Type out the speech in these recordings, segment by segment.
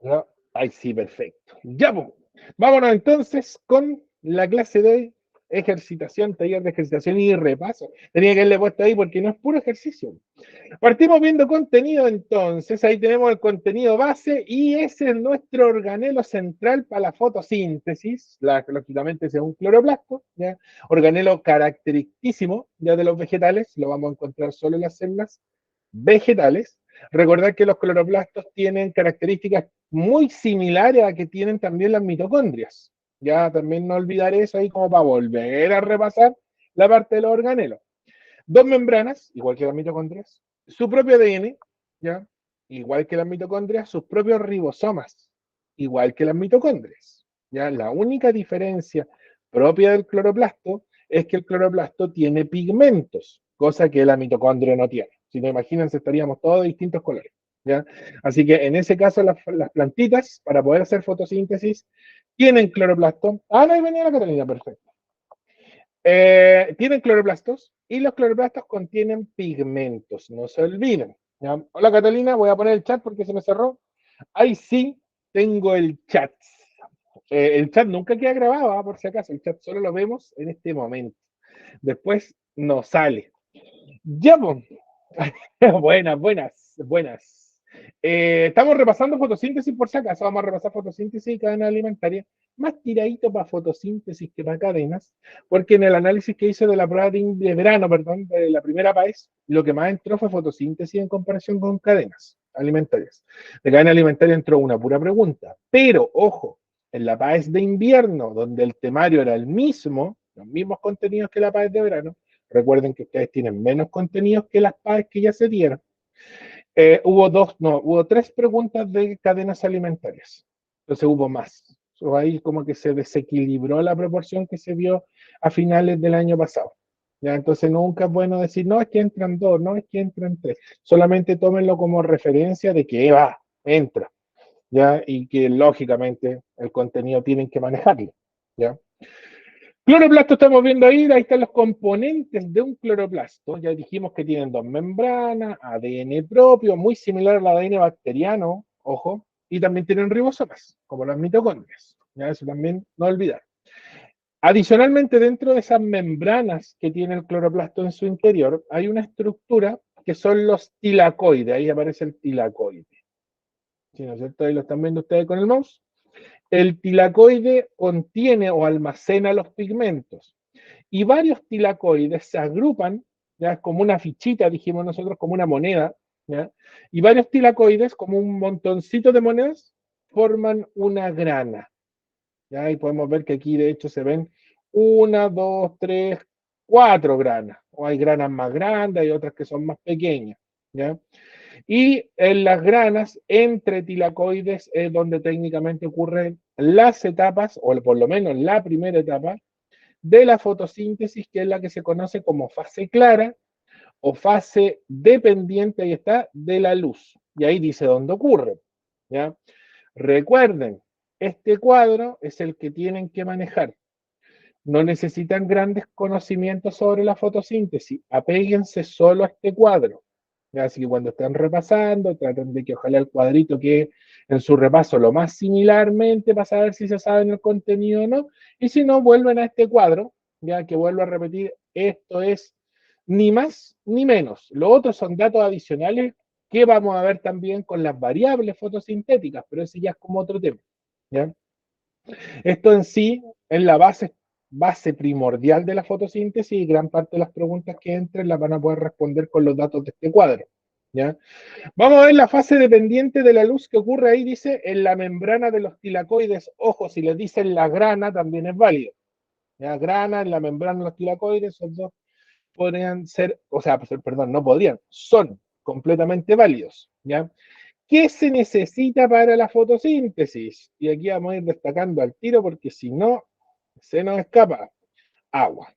¿No? Ay, sí, perfecto. Ya, pues. Vámonos entonces con la clase de hoy. Ejercitación, taller de ejercitación y repaso. Tenía que haberle puesto ahí porque no es puro ejercicio. Partimos viendo contenido entonces. Ahí tenemos el contenido base y ese es nuestro organelo central para la fotosíntesis. Lógicamente ese es un cloroplasto, ¿ya? Organelo caracterísimo ya de los vegetales. Lo vamos a encontrar solo en las células vegetales. Recordad que los cloroplastos tienen características muy similares a que tienen también las mitocondrias. Ya también no olvidar eso ahí como para volver a repasar la parte de los organelos. Dos membranas, igual que las mitocondrias, su propio ADN, ¿ya? Igual que las mitocondrias, sus propios ribosomas, igual que las mitocondrias. ¿Ya? La única diferencia propia del cloroplasto es que el cloroplasto tiene pigmentos, cosa que la mitocondria no tiene. Si no, imagínense, estaríamos todos de distintos colores. ¿Ya? Así que en ese caso, las plantitas, para poder hacer fotosíntesis, tienen cloroplasto. Ah, no, ahí venía la Catalina, perfecto. Tienen cloroplastos y los cloroplastos contienen pigmentos, no se olviden. ¿Ya? Hola Catalina, voy a poner el chat porque se me cerró. Ahí sí tengo el chat. El chat nunca queda grabado, por si acaso, el chat solo lo vemos en este momento. Después no sale. Ya, pues. Buenas, buenas, buenas. Estamos repasando fotosíntesis por si acaso. Vamos a repasar fotosíntesis y cadena alimentaria. Más tiradito para fotosíntesis que para cadenas, porque en el análisis que hice de la prueba de verano, perdón, de la primera PAES, lo que más entró fue fotosíntesis en comparación con cadenas alimentarias. De cadena alimentaria entró una pura pregunta, pero ojo, en la PAES de invierno, donde el temario era el mismo, los mismos contenidos que la PAES de verano, recuerden que ustedes tienen menos contenidos que las PAES que ya se dieron. Hubo tres preguntas de cadenas alimentarias. Entonces hubo más. Ahí como que se desequilibró la proporción que se vio a finales del año pasado. ¿Ya? Entonces nunca es bueno decir, no, es que entran dos, no, es que entran tres. Solamente tómenlo como referencia de que va, entra. ¿Ya? Y que lógicamente el contenido tienen que manejarlo. ¿Ya? Cloroplasto estamos viendo ahí están los componentes de un cloroplasto. Ya dijimos que tienen dos membranas, ADN propio, muy similar al ADN bacteriano, ojo, y también tienen ribosomas, como las mitocondrias. Ya eso también no olvidar. Adicionalmente, dentro de esas membranas que tiene el cloroplasto en su interior, hay una estructura que son los tilacoides. Ahí aparece el tilacoide. ¿Sí, no es cierto? Ahí lo están viendo ustedes con el mouse. El tilacoide contiene o almacena los pigmentos y varios tilacoides se agrupan, ya es como una fichita, dijimos nosotros, como una moneda, ¿ya? Y varios tilacoides, como un montoncito de monedas, forman una grana. ¿Ya? Y podemos ver que aquí de hecho se ven una, dos, tres, cuatro granas. O hay granas más grandes, hay otras que son más pequeñas. ¿Ya? Y en las granas, entre tilacoides, es donde técnicamente ocurren las etapas, o por lo menos la primera etapa, de la fotosíntesis, que es la que se conoce como fase clara o fase dependiente, ahí está, de la luz. Y ahí dice dónde ocurre. ¿Ya? Recuerden, este cuadro es el que tienen que manejar. No necesitan grandes conocimientos sobre la fotosíntesis. Apéguense solo a este cuadro. Así que cuando estén repasando, traten de que ojalá el cuadrito quede en su repaso lo más similarmente para saber si se saben el contenido o no. Y si no, vuelven a este cuadro, ya que vuelvo a repetir, esto es ni más ni menos. Lo otro son datos adicionales que vamos a ver también con las variables fotosintéticas, pero ese ya es como otro tema. ¿Ya? Esto en sí es la base primordial de la fotosíntesis y gran parte de las preguntas que entren las van a poder responder con los datos de este cuadro. ¿Ya? Vamos a ver la fase dependiente de la luz que ocurre ahí, dice, en la membrana de los tilacoides. Ojo, si les dicen la grana, también es válido. ¿Ya? Grana en la membrana de los tilacoides, esos dos podrían ser, o sea, perdón, no podrían, son completamente válidos. ¿Ya? ¿Qué se necesita para la fotosíntesis? Y aquí vamos a ir destacando al tiro porque si no, se nos escapa agua.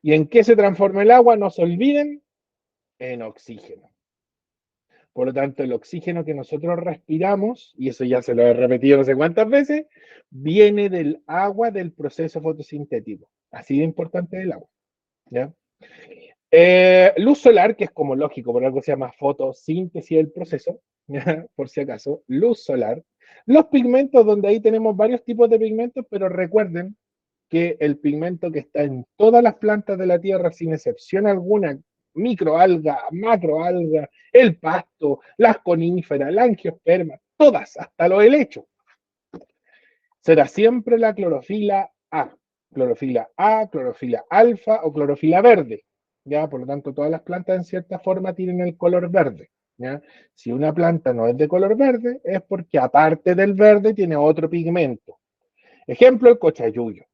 ¿Y en qué se transforma el agua? No se olviden, en oxígeno. Por lo tanto, el oxígeno que nosotros respiramos, y eso ya se lo he repetido no sé cuántas veces, viene del agua del proceso fotosintético. Así de importante el agua. ¿Ya? Luz solar, que es como lógico, por algo se llama fotosíntesis del proceso, ¿ya? Por si acaso, luz solar. Los pigmentos, donde ahí tenemos varios tipos de pigmentos, pero recuerden que el pigmento que está en todas las plantas de la Tierra, sin excepción alguna, microalga, macroalga, el pasto, las coníferas, la angiosperma, todas, hasta los helechos, será siempre la clorofila A, clorofila alfa o clorofila verde. ¿Ya? Por lo tanto, todas las plantas en cierta forma tienen el color verde. ¿Ya? Si una planta no es de color verde, es porque aparte del verde tiene otro pigmento. Ejemplo, el cochayuyo.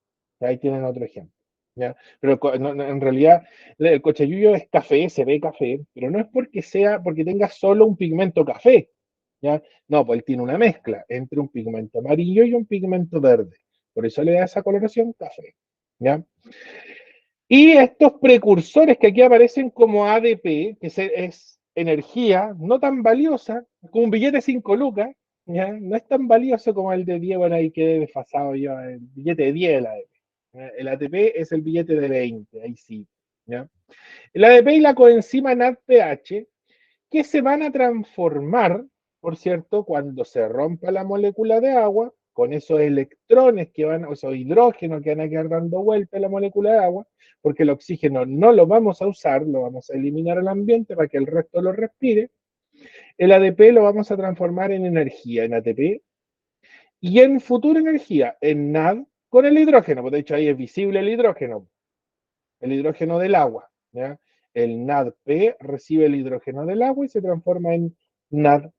Ahí tienen otro ejemplo. ¿Ya? Pero en realidad el cochayuyo es café, se ve café, pero no es porque tenga solo un pigmento café. ¿Ya? No, pues él tiene una mezcla entre un pigmento amarillo y un pigmento verde. Por eso le da esa coloración café. ¿Ya? Y estos precursores que aquí aparecen como ADP, que es energía no tan valiosa, como un billete de 5 lucas, ¿ya? No es tan valioso como el de 10, bueno, ahí quedé desfasado yo, el billete de 10 el ADP. ¿Ya? El ATP es el billete de 20, ahí sí. ¿Ya? El ADP y la coenzima NADPH, que se van a transformar, por cierto, cuando se rompa la molécula de agua, con esos electrones que van, o esos hidrógenos que van a quedar dando vuelta a la molécula de agua, porque el oxígeno no lo vamos a usar, lo vamos a eliminar al ambiente para que el resto lo respire. El ADP lo vamos a transformar en energía, en ATP, y en futura energía, en NAD, con el hidrógeno, pues de hecho ahí es visible el hidrógeno del agua. ¿Ya? El NADP recibe el hidrógeno del agua y se transforma en NADPH.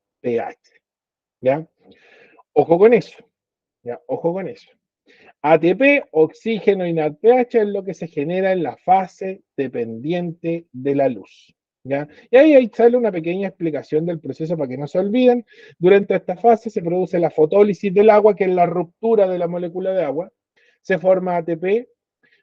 ¿Ya? Ojo con eso. ¿Ya? Ojo con eso. ATP, oxígeno y NADPH es lo que se genera en la fase dependiente de la luz. ¿Ya? Y ahí sale una pequeña explicación del proceso para que no se olviden. Durante esta fase se produce la fotólisis del agua, que es la ruptura de la molécula de agua. Se forma ATP,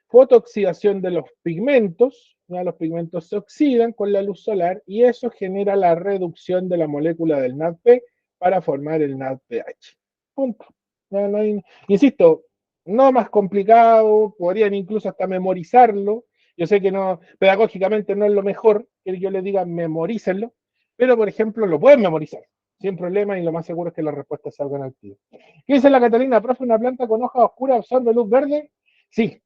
fotooxidación de los pigmentos, ¿ya? Los pigmentos se oxidan con la luz solar y eso genera la reducción de la molécula del NADP para formar el NADPH. Punto. No hay, insisto, no más complicado, podrían incluso hasta memorizarlo. Yo sé que no, pedagógicamente no es lo mejor que yo les diga memorícenlo, pero por ejemplo lo pueden memorizar sin problema y lo más seguro es que las respuestas salgan al tiro. ¿Qué dice la Catalina? Profe, ¿una planta con hoja oscura absorbe luz verde? Sí,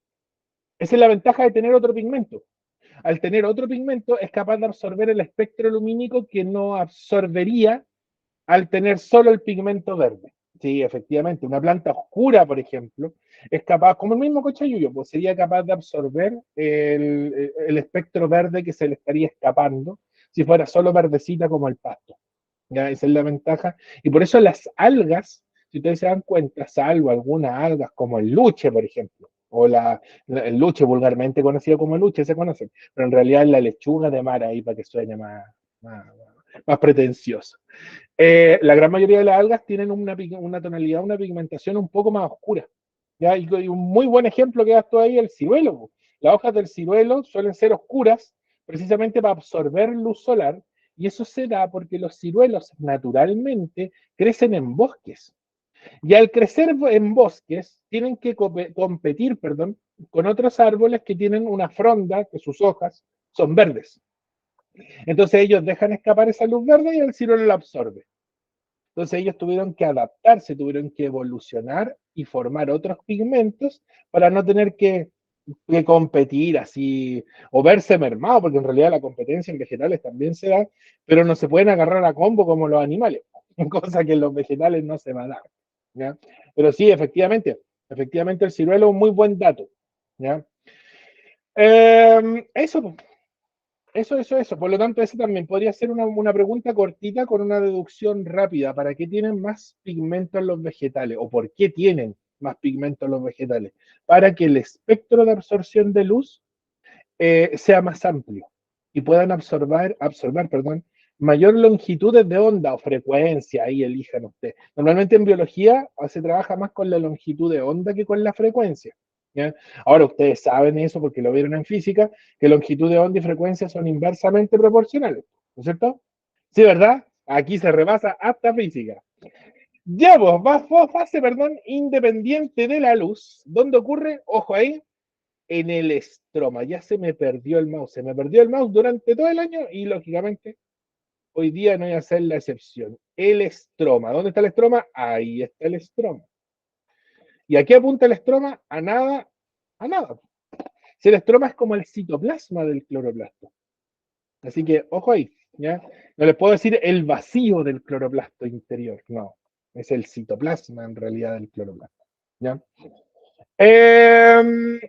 esa es la ventaja de tener otro pigmento. Al tener otro pigmento es capaz de absorber el espectro lumínico que no absorbería al tener solo el pigmento verde. Sí, efectivamente, una planta oscura, por ejemplo, es capaz, como el mismo cochayuyo, pues sería capaz de absorber el espectro verde que se le estaría escapando si fuera solo verdecita como el pasto. ¿Ya? Esa es la ventaja. Y por eso las algas, si ustedes se dan cuenta, salvo algunas algas como el luche, por ejemplo, o el luche vulgarmente conocido como luche, se conoce, pero en realidad es la lechuga de mar ahí para que suene más, más pretencioso. La gran mayoría de las algas tienen una tonalidad, una pigmentación un poco más oscura. ¿Ya? Y un muy buen ejemplo que das tú ahí, el ciruelo. Las hojas del ciruelo suelen ser oscuras precisamente para absorber luz solar y eso se da porque los ciruelos naturalmente crecen en bosques. Y al crecer en bosques, tienen que competir, perdón, con otros árboles que tienen una fronda, que sus hojas son verdes. Entonces ellos dejan escapar esa luz verde y el ciruelo la absorbe. Entonces ellos tuvieron que adaptarse, tuvieron que evolucionar y formar otros pigmentos para no tener que competir así o verse mermado, porque en realidad la competencia en vegetales también se da, pero no se pueden agarrar a combo como los animales, cosa que en los vegetales no se va a dar. ¿Ya? Pero sí, efectivamente el ciruelo es un muy buen dato. ¿Ya? Eso, eso. Por lo tanto, esa también podría ser una pregunta cortita con una deducción rápida. ¿Para qué tienen más pigmentos los vegetales? ¿O por qué tienen más pigmentos los vegetales? Para que el espectro de absorción de luz sea más amplio y puedan absorber, perdón, mayor longitud de onda o frecuencia, ahí elijan ustedes. Normalmente en biología se trabaja más con la longitud de onda que con la frecuencia. ¿Ya? Ahora ustedes saben eso porque lo vieron en física, que longitud de onda y frecuencia son inversamente proporcionales, ¿no es cierto? Sí, ¿verdad? Aquí se rebasa hasta física. Ya vos, fase, perdón, independiente de la luz, ¿dónde ocurre? Ojo ahí, en el estroma. Ya se me perdió el mouse. Se me perdió el mouse durante todo el año y lógicamente hoy día no voy a hacer la excepción. El estroma. ¿Dónde está el estroma? Ahí está el estroma. ¿Y a qué apunta el estroma? A nada, a nada. Si el estroma es como el citoplasma del cloroplasto. Así que, ojo ahí, ¿ya? No les puedo decir el vacío del cloroplasto interior, no. Es el citoplasma en realidad del cloroplasto, ¿ya? Eh,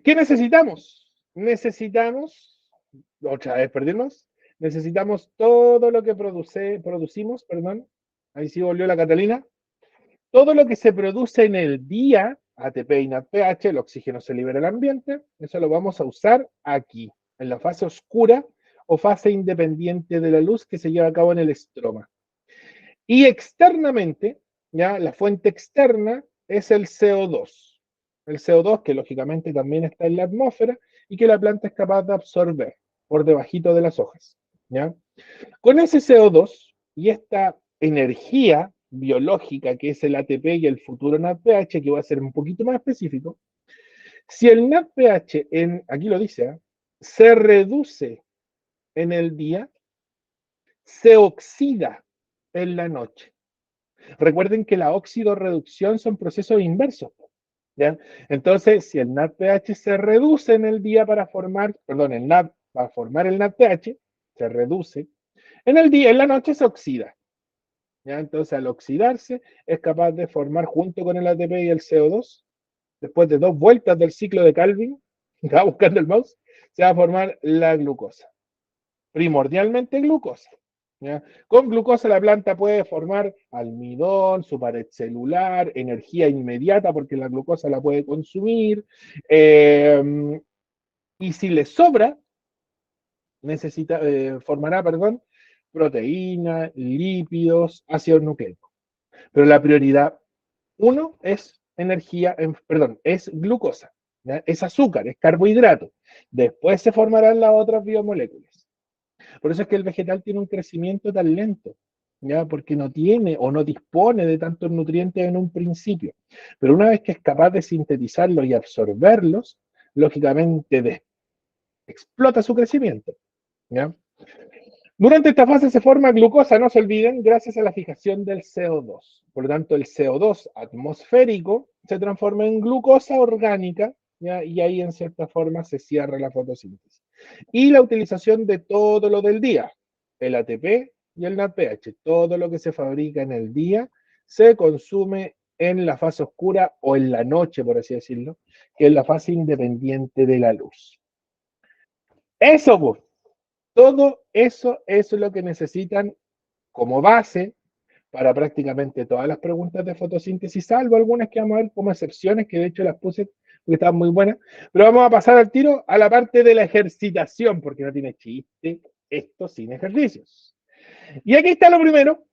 ¿Qué necesitamos? Necesitamos, otra vez perdimos, necesitamos todo lo que producimos, perdón, ahí sí volvió la Catalina, todo lo que se produce en el día, ATP y NADPH, el oxígeno se libera al ambiente, eso lo vamos a usar aquí, en la fase oscura o fase independiente de la luz que se lleva a cabo en el estroma. Y externamente, ya la fuente externa es el CO2. El CO2 que lógicamente también está en la atmósfera y que la planta es capaz de absorber por debajito de las hojas. ¿Ya? Con ese CO2 y esta energía biológica que es el ATP y el futuro NADPH, que va a ser un poquito más específico, si el NADPH, aquí lo dice, se reduce en el día, se oxida en la noche. Recuerden que la oxidorreducción son procesos inversos. ¿Ya? Entonces, si el NADPH se reduce en el día para formar, perdón, el NAD, para formar el NADPH, se reduce, en el día, en la noche se oxida. ¿Ya? Entonces, al oxidarse, es capaz de formar junto con el ATP y el CO2, después de 2 vueltas del ciclo de Calvin, estaba buscando el mouse, se va a formar la glucosa. Primordialmente glucosa. ¿Ya? Con glucosa la planta puede formar almidón, su pared celular, energía inmediata porque la glucosa la puede consumir. Y si le sobra, formará, perdón, proteínas, lípidos, ácidos nucleicos. Pero la prioridad uno es energía, perdón, es glucosa, ¿ya? Es azúcar, es carbohidrato. Después se formarán las otras biomoléculas. Por eso es que el vegetal tiene un crecimiento tan lento, ¿ya? Porque no tiene o no dispone de tantos nutrientes en un principio. Pero una vez que es capaz de sintetizarlos y absorberlos, lógicamente explota su crecimiento, ¿ya? Durante esta fase se forma glucosa, no se olviden, gracias a la fijación del CO2. Por lo tanto, el CO2 atmosférico se transforma en glucosa orgánica, ¿ya? Y ahí en cierta forma se cierra la fotosíntesis. Y la utilización de todo lo del día, el ATP y el NADPH, todo lo que se fabrica en el día se consume en la fase oscura o en la noche, por así decirlo, que es la fase independiente de la luz. Eso, pues. Todo eso es lo que necesitan como base para prácticamente todas las preguntas de fotosíntesis, salvo algunas que vamos a ver como excepciones, que de hecho las puse porque estaban muy buenas. Pero vamos a pasar al tiro a la parte de la ejercitación, porque no tiene chiste esto sin ejercicios. Y aquí está lo primero.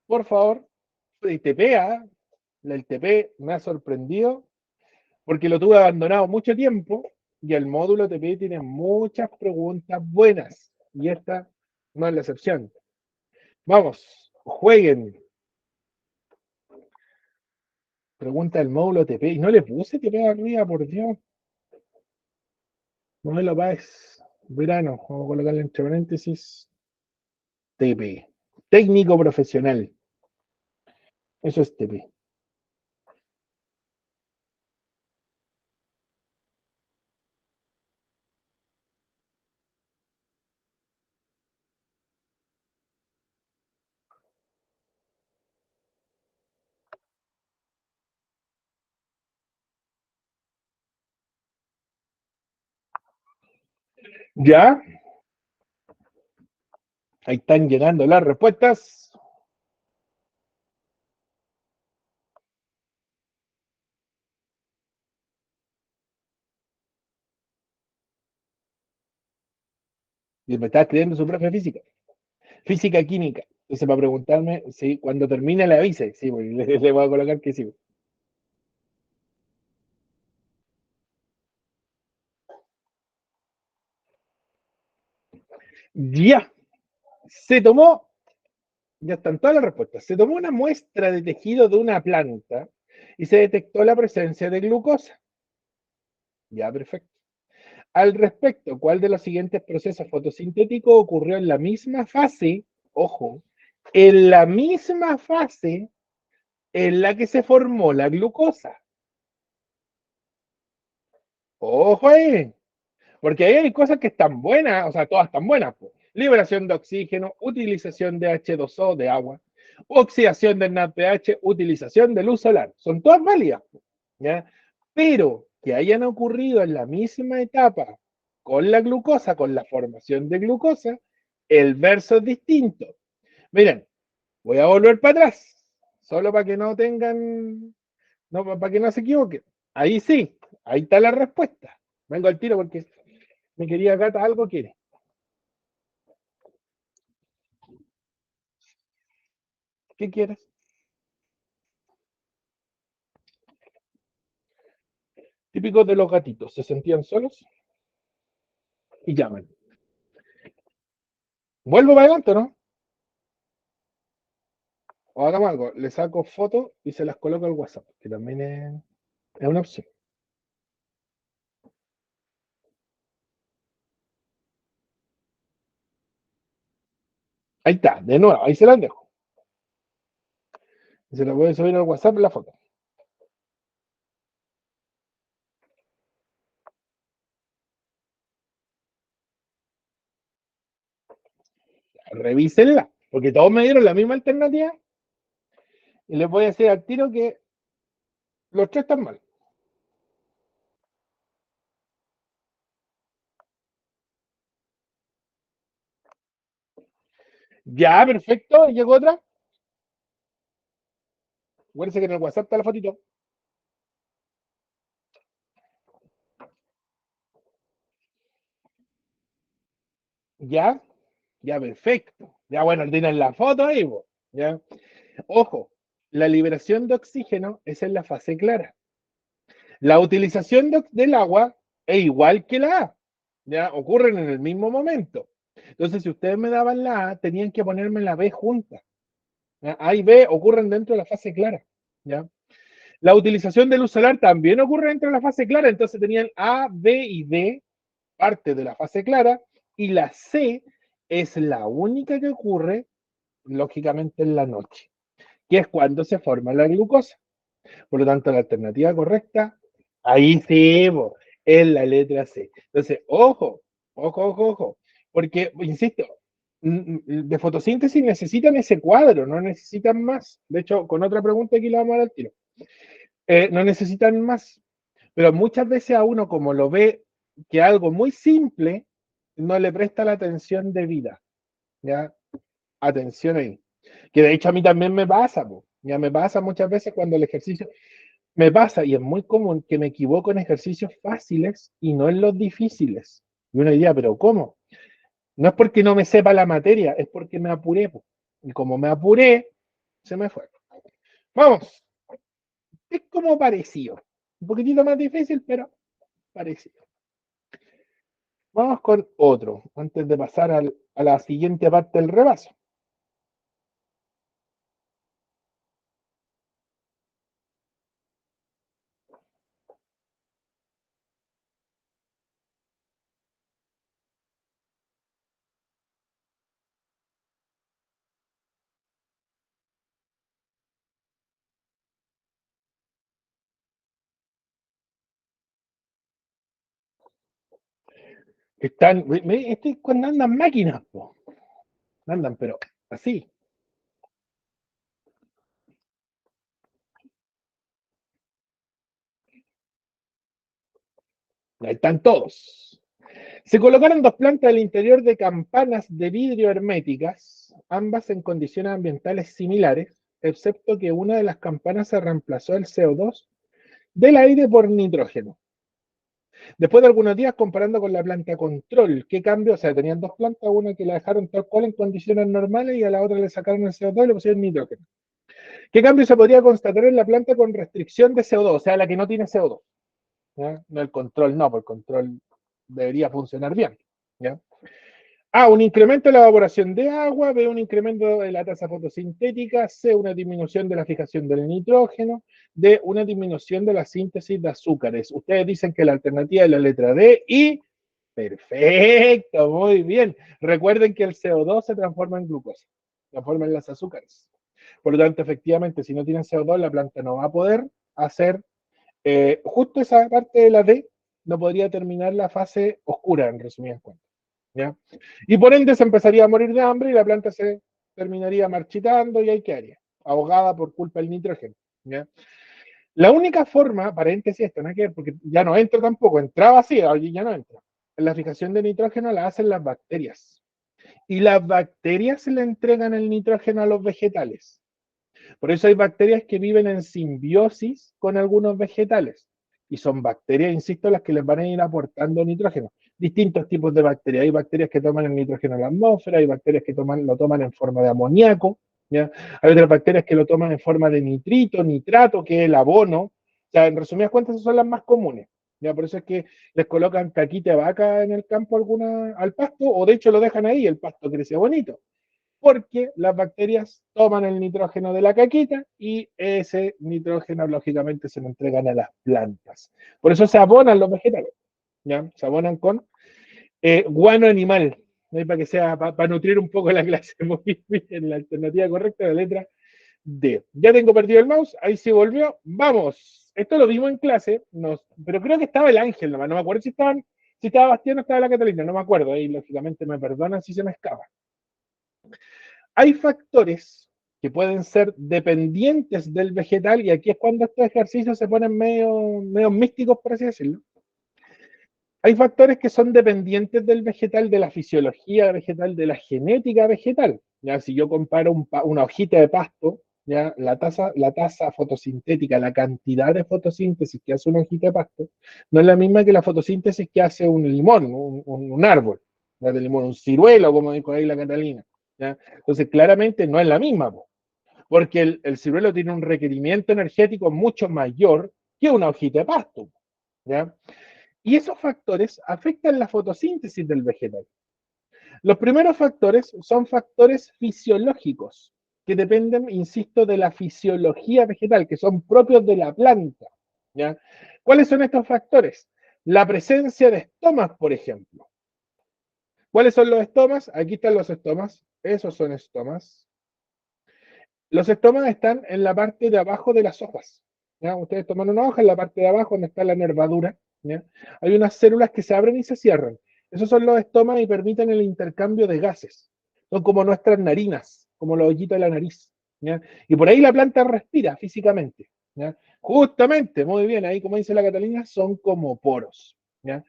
Por favor, el TP, el TP me ha sorprendido porque lo tuve abandonado mucho tiempo y el módulo TP tiene muchas preguntas buenas y esta no es la excepción. Vamos, jueguen. Pregunta del módulo TP. Y no le puse TP arriba, por Dios. No me lo pagues. Verano. Vamos a colocarle entre paréntesis TP. Técnico profesional. Eso es TP. ¿Ya? Ahí están llegando las respuestas. Y me está escribiendo su profe física. Física química. Entonces, para preguntarme si cuando termine le avise. Sí, pues, le voy a colocar que sí. Ya. Se tomó, ya están todas las respuestas. Se tomó una muestra de tejido de una planta y se detectó la presencia de glucosa. Ya, perfecto. Al respecto, ¿cuál de los siguientes procesos fotosintéticos ocurrió en la misma fase, ojo, en la misma fase en la que se formó la glucosa? Ojo ahí, porque ahí hay cosas que están buenas, o sea, todas están buenas, pues. Liberación de oxígeno, utilización de H2O, de agua, oxidación del NADPH, utilización de luz solar. Son todas válidas, ¿ya? Pero que hayan ocurrido en la misma etapa con la glucosa, con la formación de glucosa, el verso es distinto. Miren, voy a volver para atrás, solo para que no tengan, no, para que no se equivoquen. Ahí sí, ahí está la respuesta. Vengo al tiro porque mi querida Gata algo quiere. ¿Qué quieres? Típico de los gatitos, se sentían solos y llaman. Vuelvo para adelante, ¿no? O hagamos algo, le saco fotos y se las coloco al WhatsApp, que también es una opción. Ahí está, de nuevo, ahí se las dejo. Se las voy a subir al WhatsApp la foto. Revísenla, porque todos me dieron la misma alternativa y les voy a decir al tiro que los tres están mal. Ya, perfecto, llegó otra. Acuérdense que en el WhatsApp está la fotito. Ya, ya, perfecto. Ya, bueno, tienen la foto ahí, po. Ya. Ojo, la liberación de oxígeno es en la fase clara. La utilización del agua es igual que la A, ¿ya? Ocurren en el mismo momento. Entonces, si ustedes me daban la A, tenían que ponerme la B junta. ¿Ya? A y B ocurren dentro de la fase clara, ¿ya? La utilización de luz solar también ocurre dentro de la fase clara, entonces tenían A, B y D, parte de la fase clara, y la C es la única que ocurre, lógicamente, en la noche, que es cuando se forma la glucosa. Por lo tanto, la alternativa correcta, ahí sí, bo, es la letra C. Entonces, ojo, ojo, ojo, ojo, porque, insisto, de fotosíntesis necesitan ese cuadro, no necesitan más. De hecho, con otra pregunta aquí la vamos a dar al tiro. No necesitan más, pero muchas veces a uno, como lo ve que algo muy simple, no le presta la atención debida. ¿Ya? Atención ahí. Que de hecho a mí también me pasa, po. Ya me pasa muchas veces cuando el ejercicio, me pasa y es muy común que me equivoco en ejercicios fáciles y no en los difíciles. Y uno diría, pero ¿cómo? No es porque no me sepa la materia, es porque me apuré, po. Y como me apuré, se me fue. Vamos, es como parecido. Un poquitito más difícil, pero parecido. Vamos con otro, antes de pasar a la siguiente parte del repaso. Están, cuando andan máquinas, po. Andan, pero así. Ahí están todos. Se colocaron dos plantas al interior de campanas de vidrio herméticas, ambas en condiciones ambientales similares, excepto que una de las campanas se reemplazó el CO2 del aire por nitrógeno. Después de algunos días, comparando con la planta control, ¿qué cambio? O sea, tenían dos plantas, una que la dejaron tal cual en condiciones normales y a la otra le sacaron el CO2 y le pusieron nitrógeno. ¿Qué cambio se podría constatar en la planta con restricción de CO2? O sea, la que no tiene CO2. ¿Ya? No el control, no, porque el control debería funcionar bien. ¿Ya? A, un incremento en la evaporación de agua. B, un incremento de la tasa fotosintética. C, una disminución de la fijación del nitrógeno. D, una disminución de la síntesis de azúcares. Ustedes dicen que la alternativa es la letra D y Perfecto, muy bien. Recuerden que el CO2 se transforma en glucosa, se transforma en las azúcares. Por lo tanto, efectivamente, si no tienen CO2, la planta no va a poder hacer justo esa parte de la D, no podría terminar la fase oscura, en resumidas cuentas. ¿Ya? Y por ende se empezaría a morir de hambre y la planta se terminaría marchitando y ahí quedaría, ahogada por culpa del nitrógeno. ¿Ya? La única forma, paréntesis, esto no hay que ver porque ya no entra tampoco, entraba así, allí ya no entra. La fijación de nitrógeno la hacen las bacterias. Y las bacterias le entregan el nitrógeno a los vegetales. Por eso hay bacterias que viven en simbiosis con algunos vegetales. Y son bacterias, insisto, las que les van a ir aportando nitrógeno. Distintos tipos de bacterias. Hay bacterias que toman el nitrógeno en la atmósfera, hay bacterias que lo toman en forma de amoníaco, ¿ya? Hay otras bacterias que lo toman en forma de nitrito, nitrato, que es el abono. O sea, en resumidas cuentas, esas son las más comunes. ¿Ya? Por eso es que les colocan caquita de vaca en el campo al pasto, o de hecho lo dejan ahí, el pasto crece bonito porque las bacterias toman el nitrógeno de la caquita y ese nitrógeno lógicamente se lo entregan a las plantas. Por eso se abonan los vegetales, ¿ya? Se abonan con guano animal, ¿no? Para que sea, para nutrir un poco la clase. Muy bien, la alternativa correcta de la letra D. Ya tengo perdido el mouse, ahí sí volvió, vamos. Esto lo vimos en clase, pero creo que estaba el Ángel nomás, no me acuerdo si estaba Bastián o estaba la Catalina, no me acuerdo, ahí lógicamente me perdonan si se me escapa. Hay factores que pueden ser dependientes del vegetal, y aquí es cuando estos ejercicios se ponen medio místicos, por así decirlo. Hay factores que son dependientes del vegetal, de la fisiología vegetal, de la genética vegetal. ¿Ya? Si yo comparo una hojita de pasto, ¿ya? La tasa fotosintética, la cantidad de fotosíntesis que hace una hojita de pasto, no es la misma que la fotosíntesis que hace un limón, un árbol, ¿ya? De limón, un ciruelo, como dijo ahí la Catalina. ¿Ya? Entonces, claramente no es la misma, porque el ciruelo tiene un requerimiento energético mucho mayor que una hojita de pasto. ¿Ya? Y esos factores afectan la fotosíntesis del vegetal. Los primeros factores son factores fisiológicos, que dependen, insisto, de la fisiología vegetal, que son propios de la planta. ¿Ya? ¿Cuáles son estos factores? La presencia de estomas, por ejemplo. ¿Cuáles son los estomas? Aquí están los estomas. Esos son estomas. Los estomas están en la parte de abajo de las hojas. ¿Ya? Ustedes toman una hoja, en la parte de abajo, donde está la nervadura, ¿ya? Hay unas células que se abren y se cierran. Esos son los estomas y permiten el intercambio de gases. Son como nuestras narinas, como los hoyitos de la nariz. ¿Ya? Y por ahí la planta respira físicamente. ¿Ya? Justamente, muy bien, ahí como dice la Catalina, son como poros. ¿Ya?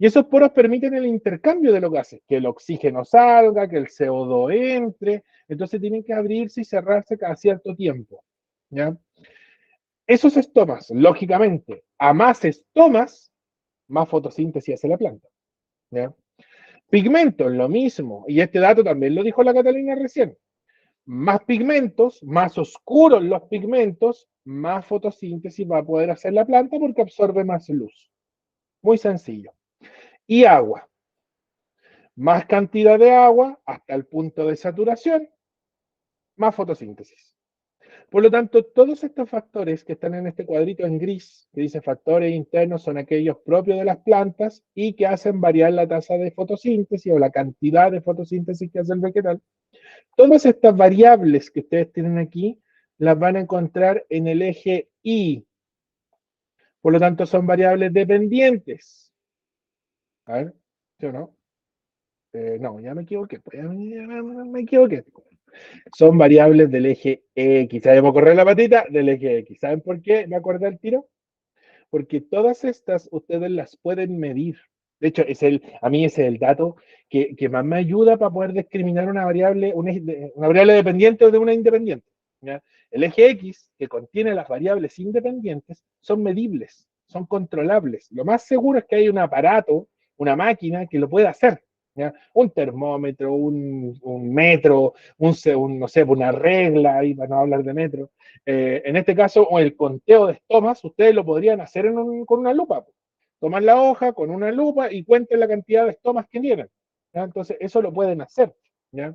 Y esos poros permiten el intercambio de los gases, que el oxígeno salga, que el CO2 entre, entonces tienen que abrirse y cerrarse cada cierto tiempo. ¿Ya? Esos estomas, lógicamente, a más estomas, más fotosíntesis hace la planta. ¿Ya? Pigmentos, lo mismo, y este dato también lo dijo la Catalina recién. Más pigmentos, más oscuros los pigmentos, más fotosíntesis va a poder hacer la planta porque absorbe más luz. Muy sencillo. Y agua. Más cantidad de agua hasta el punto de saturación, más fotosíntesis. Por lo tanto, todos estos factores que están en este cuadrito en gris, que dice factores internos, son aquellos propios de las plantas y que hacen variar la tasa de fotosíntesis o la cantidad de fotosíntesis que hace el vegetal. Todas estas variables que ustedes tienen aquí las van a encontrar en el eje Y. Por lo tanto, son variables dependientes. A ver, ¿sí o no? No, ya me equivoqué. Me equivoqué. Son variables del eje X. Sabemos correr la patita del eje X. ¿Saben por qué me acordé al tiro? Porque todas estas ustedes las pueden medir. De hecho, a mí ese es el dato que más me ayuda para poder discriminar una variable dependiente de una independiente. ¿Ya? El eje X, que contiene las variables independientes, son medibles, son controlables. Lo más seguro es que hay un aparato, una máquina que lo pueda hacer. ¿Ya? Un termómetro, un metro, no sé, una regla, y para no hablar de metro. En este caso, o el conteo de estomas, ustedes lo podrían hacer con una lupa. Toman la hoja con una lupa y cuenten la cantidad de estomas que tienen. ¿Ya? Entonces, eso lo pueden hacer. ¿Ya?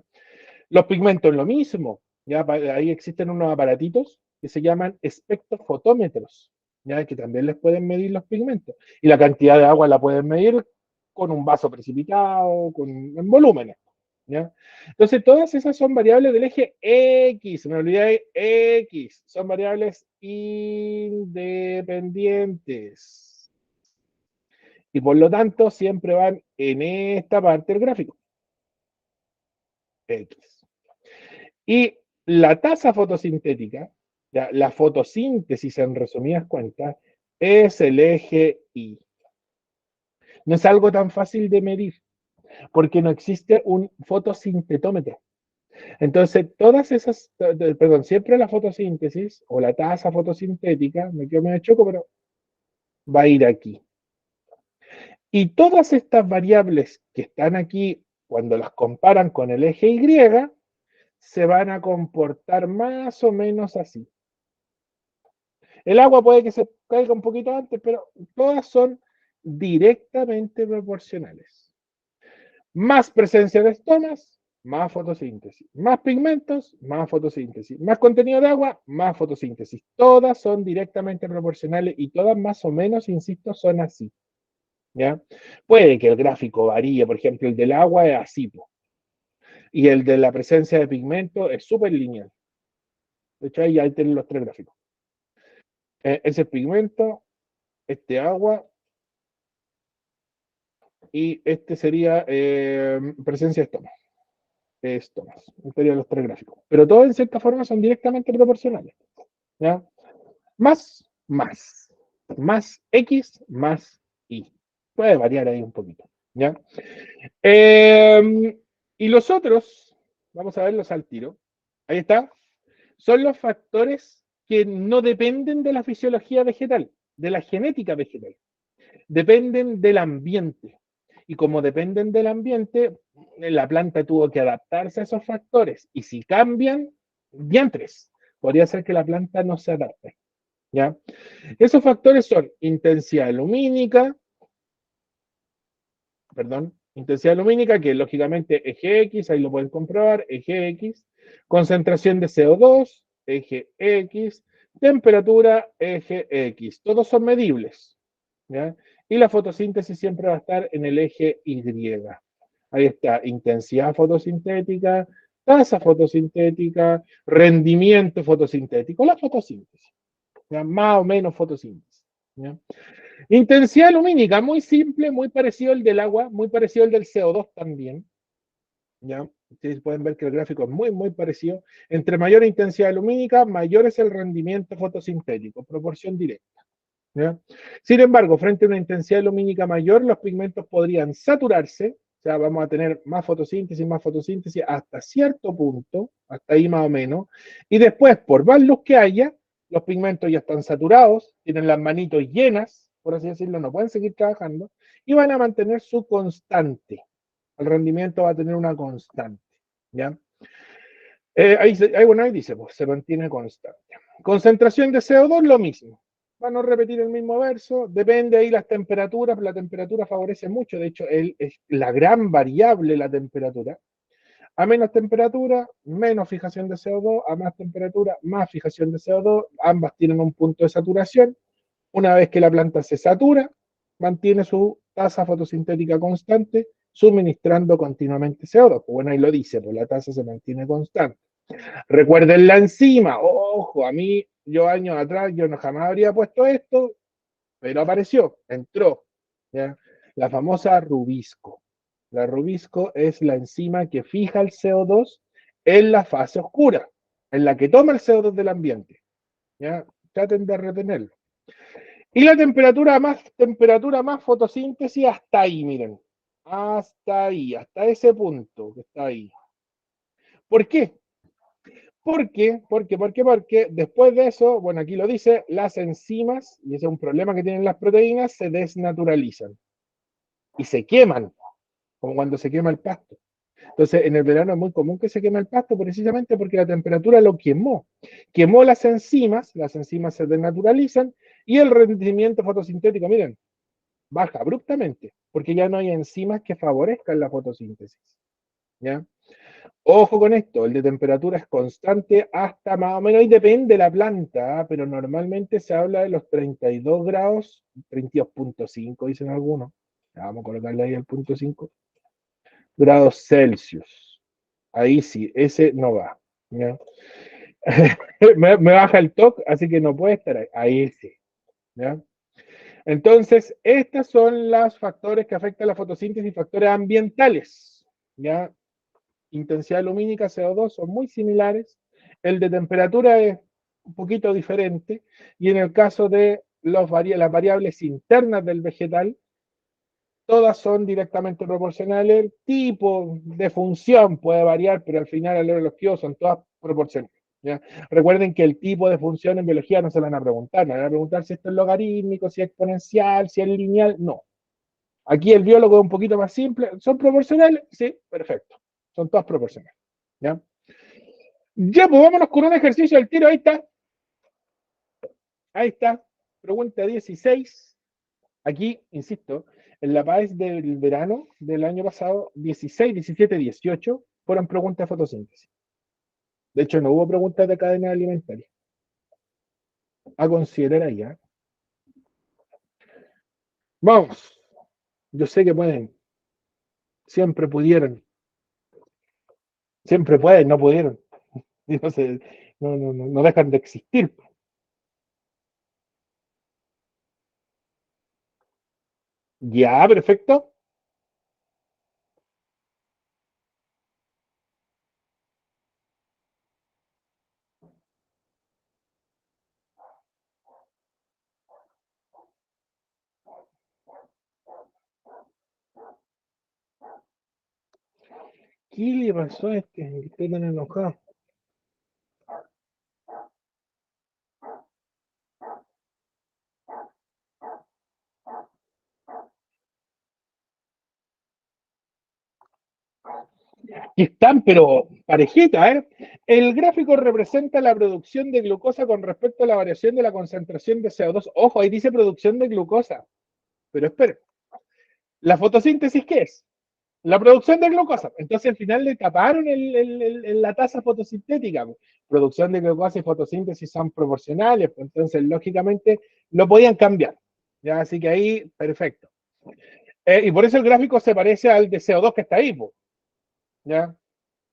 Los pigmentos, lo mismo. ¿Ya? Ahí existen unos aparatitos que se llaman espectrofotómetros, ¿ya? Que también les pueden medir los pigmentos. Y la cantidad de agua la pueden medir con un vaso precipitado, en volúmenes. ¿Ya? Entonces, todas esas son variables del eje X, me olvidé de X, son variables independientes. Y por lo tanto, siempre van en esta parte del gráfico. X. Y la tasa fotosintética, ya, la fotosíntesis en resumidas cuentas, es el eje Y. No es algo tan fácil de medir, porque no existe un fotosintetómetro. Entonces, todas esas, perdón, siempre la fotosíntesis o la tasa fotosintética, me quedo medio choco, pero va a ir aquí. Y todas estas variables que están aquí, cuando las comparan con el eje Y, se van a comportar más o menos así. El agua puede que se caiga un poquito antes, pero todas son directamente proporcionales. Más presencia de estomas, más fotosíntesis. Más pigmentos, más fotosíntesis. Más contenido de agua, más fotosíntesis. Todas son directamente proporcionales y todas más o menos, insisto, son así. ¿Ya? Puede que el gráfico varíe, por ejemplo, el del agua es así, y el de la presencia de pigmento es súper lineal. De hecho, ahí tienen los tres gráficos. Ese pigmento, este agua, y este sería presencia de estomas. Serían los tres gráficos. Pero todos en cierta forma son directamente proporcionales. ¿Ya? Más, más X, más Y. Puede variar ahí un poquito. ¿Ya? Y los otros, vamos a verlos al tiro. Ahí está. Son los factores que no dependen de la fisiología vegetal, de la genética vegetal. Dependen del ambiente. Y como dependen del ambiente, la planta tuvo que adaptarse a esos factores. Y si cambian, diantres, podría ser que la planta no se adapte. ¿Ya? Esos factores son intensidad lumínica, intensidad lumínica, que lógicamente eje X, ahí lo pueden comprobar, eje X, concentración de CO2, eje X, temperatura, eje X. Todos son medibles. ¿Ya? Y la fotosíntesis siempre va a estar en el eje Y. Ahí está, intensidad fotosintética, tasa fotosintética, rendimiento fotosintético, la fotosíntesis. ¿Ya? Más o menos fotosíntesis. ¿Ya? Intensidad lumínica, muy simple, muy parecido al del agua, muy parecido al del CO2 también. ¿Ya? Ustedes pueden ver que el gráfico es muy, muy parecido. Entre mayor intensidad lumínica, mayor es el rendimiento fotosintético, proporción directa. ¿Ya? Sin embargo, frente a una intensidad lumínica mayor, los pigmentos podrían saturarse, o sea, vamos a tener más fotosíntesis hasta cierto punto, hasta ahí más o menos, y después, por más luz que haya, los pigmentos ya están saturados, tienen las manitos llenas, por así decirlo, no pueden seguir trabajando, y van a mantener su constante. El rendimiento va a tener una constante. ¿Ya? Ahí dice, pues se mantiene constante. Concentración de CO2, lo mismo. Van a repetir el mismo verso, depende ahí las temperaturas, la temperatura favorece mucho, de hecho es la gran variable la temperatura. A menos temperatura, menos fijación de CO2, a más temperatura, más fijación de CO2, ambas tienen un punto de saturación. Una vez que la planta se satura, mantiene su tasa fotosintética constante, suministrando continuamente CO2. Pues bueno, ahí lo dice, pues la tasa se mantiene constante. Recuerden la enzima, ojo, a mí, yo años atrás, yo no jamás habría puesto esto, pero apareció, entró, ¿ya? La famosa rubisco. La rubisco es la enzima que fija el CO2 en la fase oscura, en la que toma el CO2 del ambiente. ¿Ya? Traten de retenerlo. Y la temperatura más fotosíntesis hasta ahí, miren. Hasta ahí, hasta ese punto que está ahí. ¿Por qué? Porque después de eso, bueno, aquí lo dice, las enzimas, y ese es un problema que tienen las proteínas, se desnaturalizan y se queman, como cuando se quema el pasto. Entonces, en el verano es muy común que se queme el pasto precisamente porque la temperatura lo quemó. Quemó las enzimas se desnaturalizan y el rendimiento fotosintético, miren, baja abruptamente, porque ya no hay enzimas que favorezcan la fotosíntesis. ¿Ya? Ojo con esto, el de temperatura es constante hasta más o menos, y depende de la planta, pero normalmente se habla de los 32 grados, 32.5 dicen algunos. Vamos a colocarle ahí el punto 5 grados Celsius. Ahí sí, ese no va. ¿Ya? me baja el TOC, así que no puede estar ahí. Ahí sí. ¿Ya? Entonces, estos son los factores que afectan la fotosíntesis, factores ambientales. ¿Ya? Intensidad lumínica, CO2 son muy similares. El de temperatura es un poquito diferente. Y en el caso de las variables internas del vegetal, todas son directamente proporcionales. El tipo de función puede variar, pero al final, a lo largo son todas proporcionales. ¿Ya? Recuerden que el tipo de función en biología no se van a preguntar, no van a preguntar si esto es logarítmico, si es exponencial, si es lineal, no. Aquí el biólogo es un poquito más simple. ¿Son proporcionales? Sí, perfecto. Son todas proporcionales. ¿Ya? Ya, pues vámonos con un ejercicio del tiro. Ahí está. Ahí está. Pregunta 16. Aquí, insisto, en la PAES del verano del año pasado, 16, 17, 18, fueron preguntas de fotosíntesis. De hecho, no hubo preguntas de cadena alimentaria. A considerar allá. Vamos. Yo sé que pueden. Siempre pudieron. Siempre pueden, no pudieron. Y no, no dejan de existir. Ya, perfecto. ¿Qué le pasó a este? Que estoy tan enojado. Y están, pero parejita, ¿eh? El gráfico representa la producción de glucosa con respecto a la variación de la concentración de CO2. Ojo, ahí dice producción de glucosa. Pero espere, ¿la fotosíntesis qué es? La producción de glucosa. Entonces al final le taparon la tasa fotosintética. Producción de glucosa y fotosíntesis son proporcionales, pues entonces lógicamente lo podían cambiar. ¿Ya? Así que ahí, perfecto. Y por eso el gráfico se parece al de CO2 que está ahí, pues, ¿ya?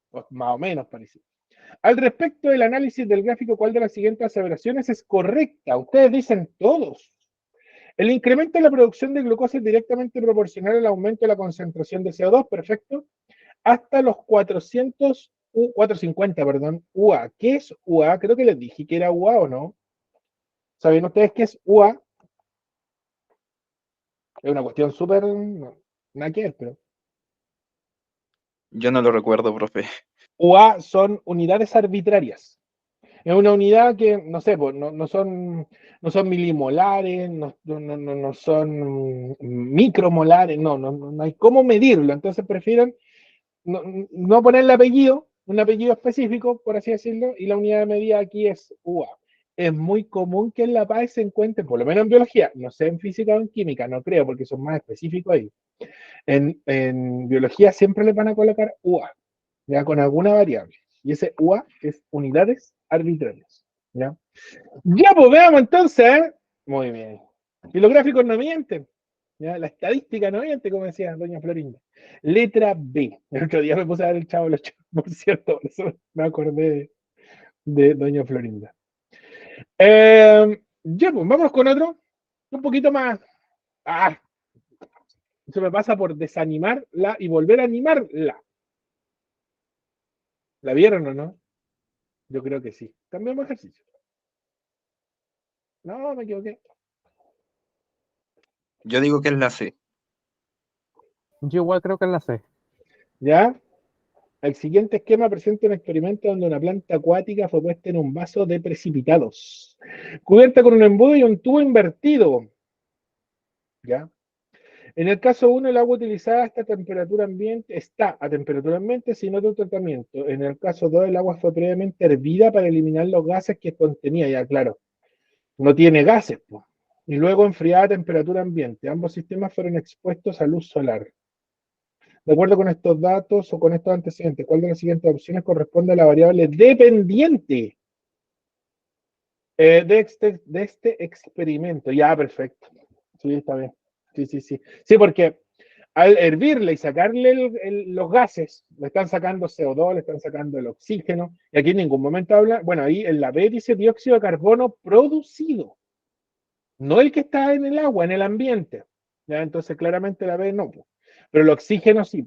Pues más o menos parecido. Al respecto del análisis del gráfico, ¿cuál de las siguientes aseveraciones es correcta? Ustedes dicen todos. El incremento en la producción de glucosa es directamente proporcional al aumento de la concentración de CO2, perfecto, hasta los 450, perdón, UA. ¿Qué es UA? Creo que les dije que era UA o no. ¿Saben ustedes qué es UA? Es una cuestión súper, no, nada que ver, pero Yo no lo recuerdo, profe. UA son unidades arbitrarias. Es una unidad que, no sé, pues, no son milimolares, no son micromolares, no hay cómo medirlo. Entonces prefieren no ponerle apellido, un apellido específico, por así decirlo, y la unidad de medida aquí es UA. Es muy común que en la PAE se encuentre, por lo menos en biología, no sé en física o en química, no creo, porque son más específicos ahí. En biología siempre le van a colocar UA, ya con alguna variable. Y ese UA es unidades arbitrarias. ¿Ya? Ya, pues veamos entonces, ¿eh? Muy bien. Y los gráficos no mienten. ¿Ya? La estadística no miente, como decía doña Florinda. Letra B. El otro día me puse a dar el chavo los chavos, por cierto, por eso me acordé de doña Florinda. Ya, pues vamos con otro. Un poquito más. Ah, se me pasa por desanimarla y volver a animarla. ¿La vieron o no? Yo creo que sí. Cambiamos ejercicio. No, me equivoqué. Yo digo que es la C. Yo igual creo que es la C. ¿Ya? El siguiente esquema presenta un experimento donde una planta acuática fue puesta en un vaso de precipitados, cubierta con un embudo y un tubo invertido. ¿Ya? En el caso 1, el agua utilizada está a temperatura ambiente sin otro tratamiento. En el caso 2, el agua fue previamente hervida para eliminar los gases que contenía. Ya, claro, no tiene gases, pues. Y luego enfriada a temperatura ambiente. Ambos sistemas fueron expuestos a luz solar. De acuerdo con estos datos o con estos antecedentes, ¿cuál de las siguientes opciones corresponde a la variable dependiente de este experimento? Ya, perfecto. Sí, está bien. Sí, sí, sí. Sí, porque Al hervirle y sacarle los gases, le están sacando CO2, le están sacando el oxígeno, y aquí en ningún momento habla, bueno, ahí en la B dice dióxido de carbono producido, no el que está en el agua, en el ambiente. ¿Ya? Entonces, claramente la B no. Pero el oxígeno sí.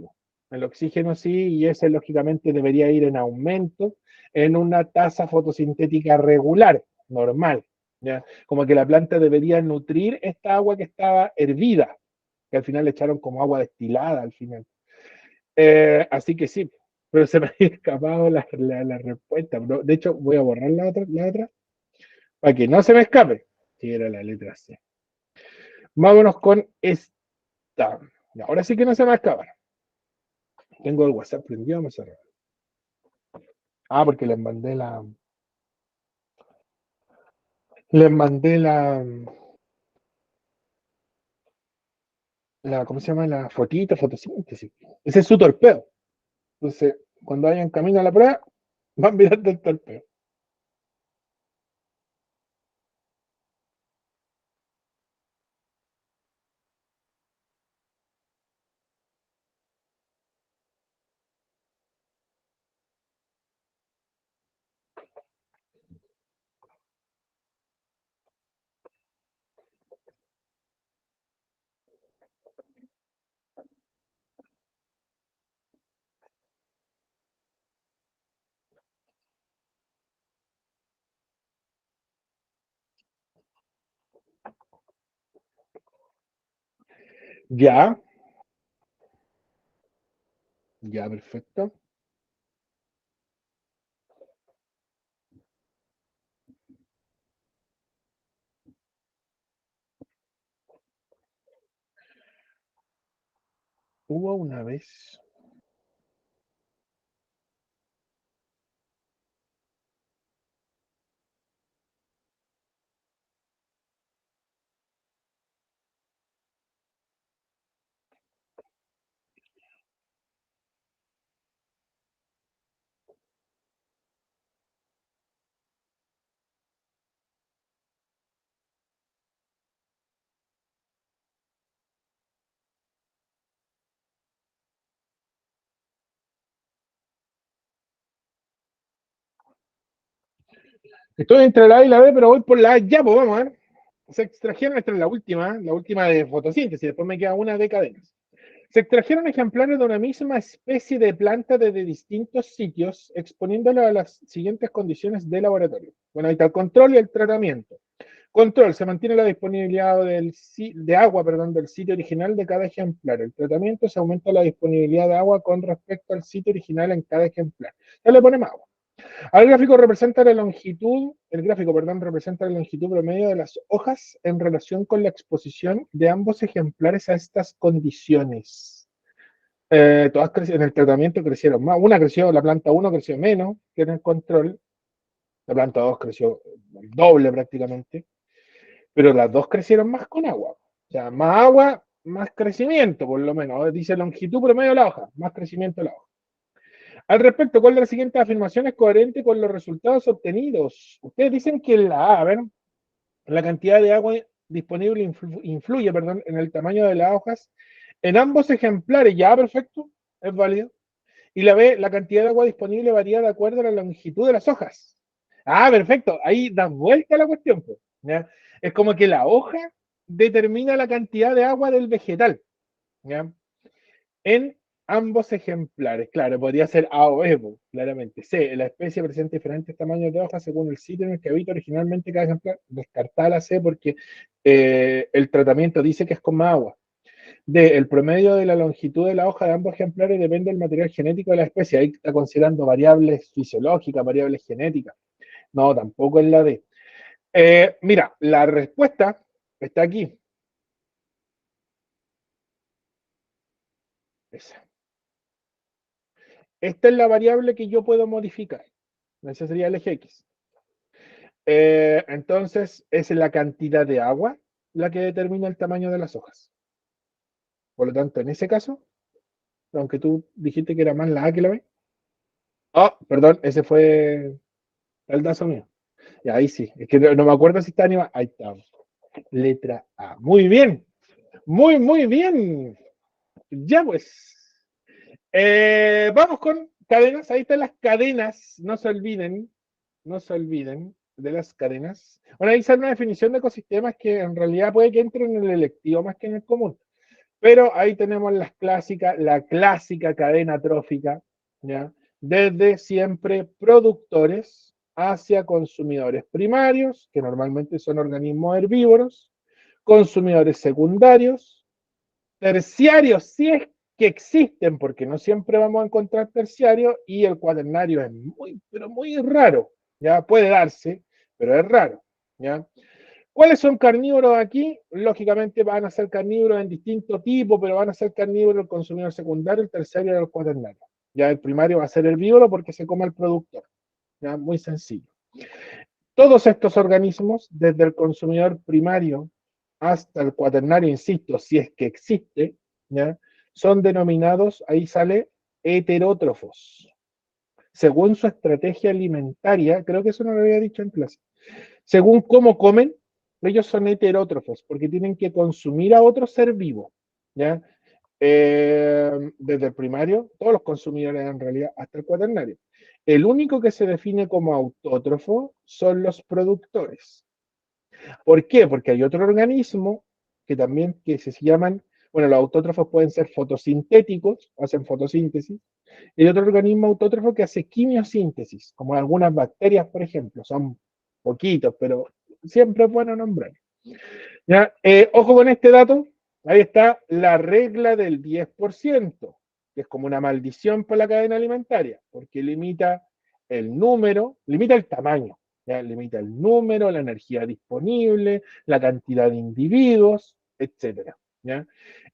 El oxígeno sí, y ese lógicamente debería ir en aumento en una tasa fotosintética regular, normal. ¿Ya? Como que la planta debería nutrir esta agua que estaba hervida, que al final le echaron como agua destilada al final. Así que sí, pero se me había escapado la respuesta. De hecho, voy a borrar la otra para que no se me escape. Sí, era la letra C. Vámonos con esta. Ahora sí que no se me va a acabar. Tengo el WhatsApp prendido, me cerró. Ah, porque les mandé ¿cómo se llama? La fotito, fotosíntesis. Ese es su torpeo. Entonces, cuando vayan camino a la prueba, van mirando el torpeo. Ya, ya, perfecto. Hubo una vez. Estoy entre la A y la B, pero voy por la A. Ya, pues vamos a ver. Se extrajeron, esta es la última de fotosíntesis, después me queda una de cadenas. Se extrajeron ejemplares de una misma especie de planta desde distintos sitios, exponiéndola a las siguientes condiciones de laboratorio. Bueno, ahí está el control y el tratamiento. Control, se mantiene la disponibilidad de agua, perdón, del sitio original de cada ejemplar. El tratamiento, se aumenta la disponibilidad de agua con respecto al sitio original en cada ejemplar. Ya le ponemos agua. El gráfico representa la longitud, el gráfico, perdón, representa la longitud promedio de las hojas en relación con la exposición de ambos ejemplares a estas condiciones. Todas en el tratamiento crecieron más. La planta 1 creció menos que en el control. La planta 2 creció el doble prácticamente. Pero las dos crecieron más con agua. O sea, más agua, más crecimiento, por lo menos. Dice longitud promedio de la hoja, más crecimiento de la hoja. Al respecto, ¿cuál de las siguientes afirmaciones es coherente con los resultados obtenidos? Ustedes dicen que a ver, la cantidad de agua disponible influye, perdón, en el tamaño de las hojas en ambos ejemplares. Ya, perfecto, es válido. Y la B, la cantidad de agua disponible varía de acuerdo a la longitud de las hojas. Ah, perfecto, ahí da vuelta la cuestión. Pues, ¿ya? Es como que la hoja determina la cantidad de agua del vegetal. ¿Ya? En ambos ejemplares. Claro, podría ser A o E, claramente. C, la especie presenta diferentes tamaños de hojas según el sitio en el que habita originalmente cada ejemplar. Descartar la C porque el tratamiento dice que es con más agua. D, el promedio de la longitud de la hoja de ambos ejemplares depende del material genético de la especie. Ahí está considerando variables fisiológicas, variables genéticas. No, tampoco es la D. Mira, la respuesta está aquí. Esa. Esta es la variable que yo puedo modificar. Ese sería el eje X. Entonces, es la cantidad de agua la que determina el tamaño de las hojas. Por lo tanto, en ese caso, aunque tú dijiste que era más la A que la B. Oh, perdón, ese fue el dazo mío. Y ahí sí, es que no me acuerdo si está animado. Ahí está. Letra A. Muy bien. Muy, muy bien. Ya pues. Vamos con cadenas. Ahí están las cadenas. No se olviden de las cadenas. Bueno, ahí sale una definición de ecosistemas que en realidad puede que entre en el electivo más que en el común. Pero ahí tenemos la clásica cadena trófica, ¿ya? Desde siempre productores hacia consumidores primarios, que normalmente son organismos herbívoros, consumidores secundarios, terciarios, si es que existen, porque no siempre vamos a encontrar terciarios, y el cuaternario es muy, pero muy raro, ¿ya? Puede darse, pero es raro, ¿ya? ¿Cuáles son carnívoros aquí? Lógicamente van a ser carnívoros en distintos tipos, pero van a ser carnívoros el consumidor secundario, el terciario y el cuaternario. Ya el primario va a ser herbívoro porque se come el productor. ¿Ya? Muy sencillo. Todos estos organismos, desde el consumidor primario hasta el cuaternario, insisto, si es que existe, ¿ya? Son denominados, ahí sale, heterótrofos. Según su estrategia alimentaria, creo que eso no lo había dicho en clase, según cómo comen, ellos son heterótrofos, porque tienen que consumir a otro ser vivo, ¿ya? Desde el primario, todos los consumidores en realidad, hasta el cuaternario. El único que se define como autótrofo son los productores. ¿Por qué? Porque hay otro organismo que también que se llaman, bueno, los autótrofos pueden ser fotosintéticos, hacen fotosíntesis, y hay otro organismo autótrofo que hace quimiosíntesis, como algunas bacterias, por ejemplo, son poquitos, pero siempre es bueno nombrar. ¿Ya? Ojo con este dato, ahí está la regla del 10%, que es como una maldición por la cadena alimentaria, porque limita el número, limita el tamaño, ¿ya? Limita el número, la energía disponible, la cantidad de individuos, etc. ¿Ya?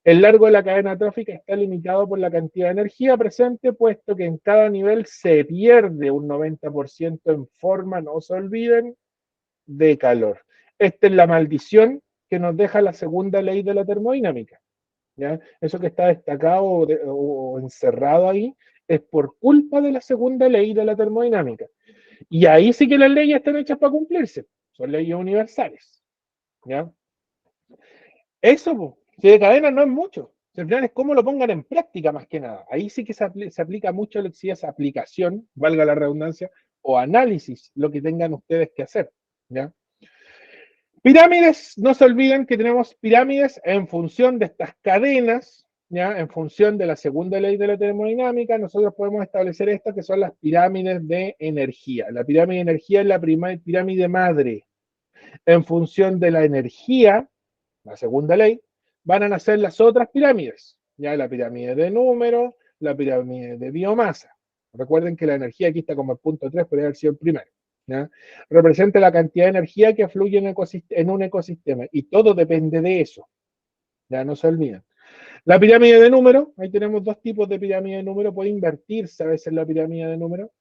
El largo de la cadena trófica está limitado por la cantidad de energía presente, puesto que en cada nivel se pierde un 90% en forma, no se olviden, de calor. Esta es la maldición que nos deja la segunda ley de la termodinámica. ¿Ya? Eso que está destacado o encerrado ahí es por culpa de la segunda ley de la termodinámica. Y ahí sí que las leyes están hechas para cumplirse. Son leyes universales. ¿Ya? Eso, si de cadena no es mucho. Al final es cómo lo pongan en práctica más que nada. Ahí sí que se aplica mucho lo que sí es aplicación, valga la redundancia, o análisis, lo que tengan ustedes que hacer. ¿Ya? Pirámides, no se olviden que tenemos pirámides en función de estas cadenas, ¿ya? En función de la segunda ley de la termodinámica, nosotros podemos establecer estas que son las pirámides de energía. La pirámide de energía es la pirámide madre. En función de la energía, la segunda ley, van a nacer las otras pirámides, ya la pirámide de número, la pirámide de biomasa. Recuerden que la energía aquí está como el punto 3, podría haber sido el primero. ¿Ya? Representa la cantidad de energía que fluye en un ecosistema y todo depende de eso. Ya no se olviden. La pirámide de número, ahí tenemos dos tipos de pirámide de número, puede invertirse a veces la pirámide de número,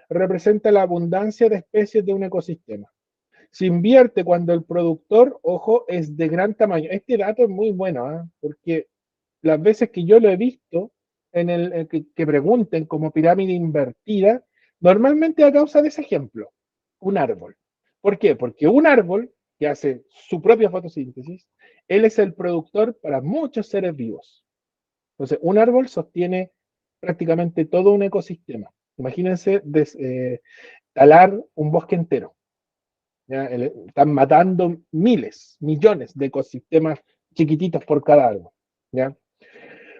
representa la abundancia de especies de un ecosistema. Se invierte cuando el productor, ojo, es de gran tamaño. Este dato es muy bueno, ¿eh? Porque las veces que yo lo he visto que pregunten como pirámide invertida, normalmente a causa de ese ejemplo, un árbol. ¿Por qué? Porque un árbol que hace su propia fotosíntesis, él es el productor para muchos seres vivos. Entonces, un árbol sostiene prácticamente todo un ecosistema. Imagínense talar un bosque entero. ¿Ya? Están matando miles, millones de ecosistemas chiquititos por cada árbol. ¿Ya?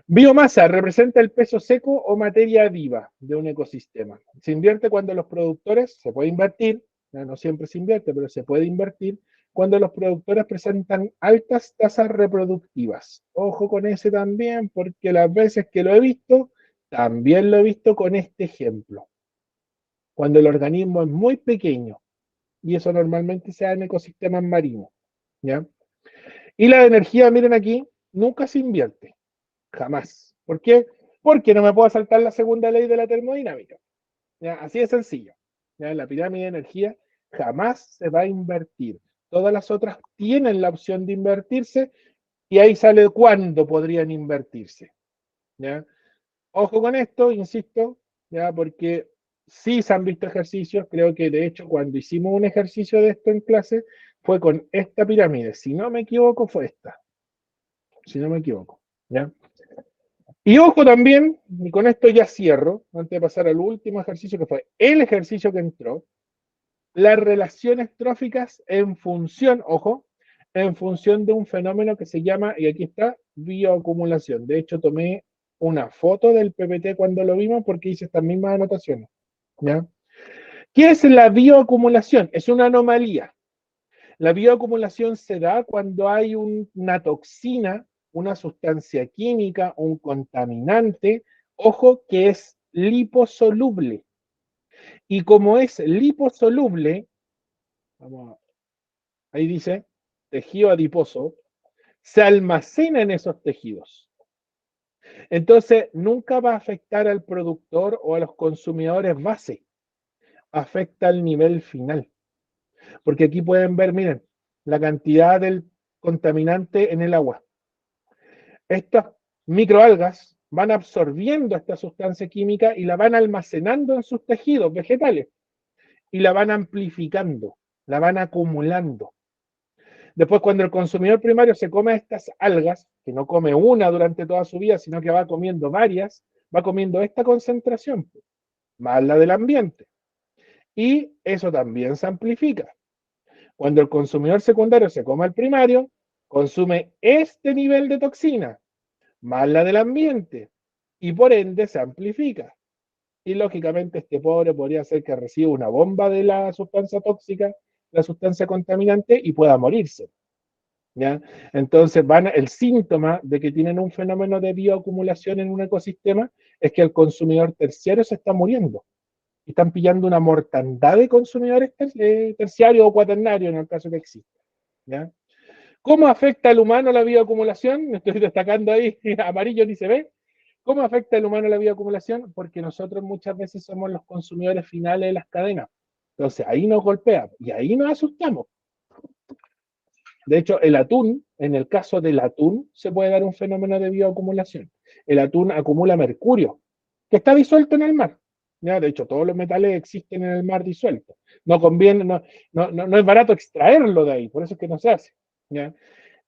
Biomasa representa el peso seco o materia viva de un ecosistema. Se invierte cuando los productores, se puede invertir, no siempre se invierte, pero se puede invertir cuando los productores presentan altas tasas reproductivas. Ojo con ese también, porque las veces que lo he visto, también lo he visto con este ejemplo. Cuando el organismo es muy pequeño, y eso normalmente se da en ecosistemas marinos. ¿Ya? Y la energía, miren aquí, nunca se invierte. Jamás. ¿Por qué? Porque no me puedo saltar la segunda ley de la termodinámica. ¿Ya? Así de sencillo. ¿Ya? En la pirámide de energía jamás se va a invertir. Todas las otras tienen la opción de invertirse y ahí sale cuándo podrían invertirse. ¿Ya? Ojo con esto, insisto, ¿ya? Porque sí se han visto ejercicios, creo que de hecho cuando hicimos un ejercicio de esto en clase fue con esta pirámide, si no me equivoco fue esta, si no me equivoco, ¿ya? Y ojo también, y con esto ya cierro, antes de pasar al último ejercicio que fue el ejercicio que entró, las relaciones tróficas en función, ojo, en función de un fenómeno que se llama, y aquí está, bioacumulación. De hecho, tomé una foto del PPT cuando lo vimos porque hice estas mismas anotaciones. ¿Ya? ¿Qué es la bioacumulación? Es una anomalía. La bioacumulación se da cuando hay una toxina, una sustancia química, un contaminante, ojo, que es liposoluble. Y como es liposoluble, vamos, ahí dice, tejido adiposo, se almacena en esos tejidos. Entonces, nunca va a afectar al productor o a los consumidores base, afecta al nivel final. Porque aquí pueden ver, miren, la cantidad del contaminante en el agua. Estas microalgas van absorbiendo esta sustancia química y la van almacenando en sus tejidos vegetales y la van amplificando, la van acumulando. Después, cuando el consumidor primario se come estas algas, que no come una durante toda su vida, sino que va comiendo varias, va comiendo esta concentración, más la del ambiente. Y eso también se amplifica. Cuando el consumidor secundario se come al primario, consume este nivel de toxina, más la del ambiente, y por ende se amplifica. Y lógicamente este pobre podría ser que reciba una bomba de la sustancia tóxica, la sustancia contaminante, y pueda morirse. ¿Ya? Entonces el síntoma de que tienen un fenómeno de bioacumulación en un ecosistema es que el consumidor terciario se está muriendo. Y están pillando una mortandad de consumidores terciarios o cuaternarios en el caso que exista. ¿Ya? ¿Cómo afecta al humano la bioacumulación? Estoy destacando ahí, amarillo ni se ve. ¿Cómo afecta al humano la bioacumulación? Porque nosotros muchas veces somos los consumidores finales de las cadenas. Entonces ahí nos golpea y ahí nos asustamos. De hecho, el atún, en el caso del atún, se puede dar un fenómeno de bioacumulación. El atún acumula mercurio, que está disuelto en el mar. ¿Ya? De hecho, todos los metales existen en el mar disueltos. No conviene, no es barato extraerlo de ahí, por eso es que no se hace. ¿Ya?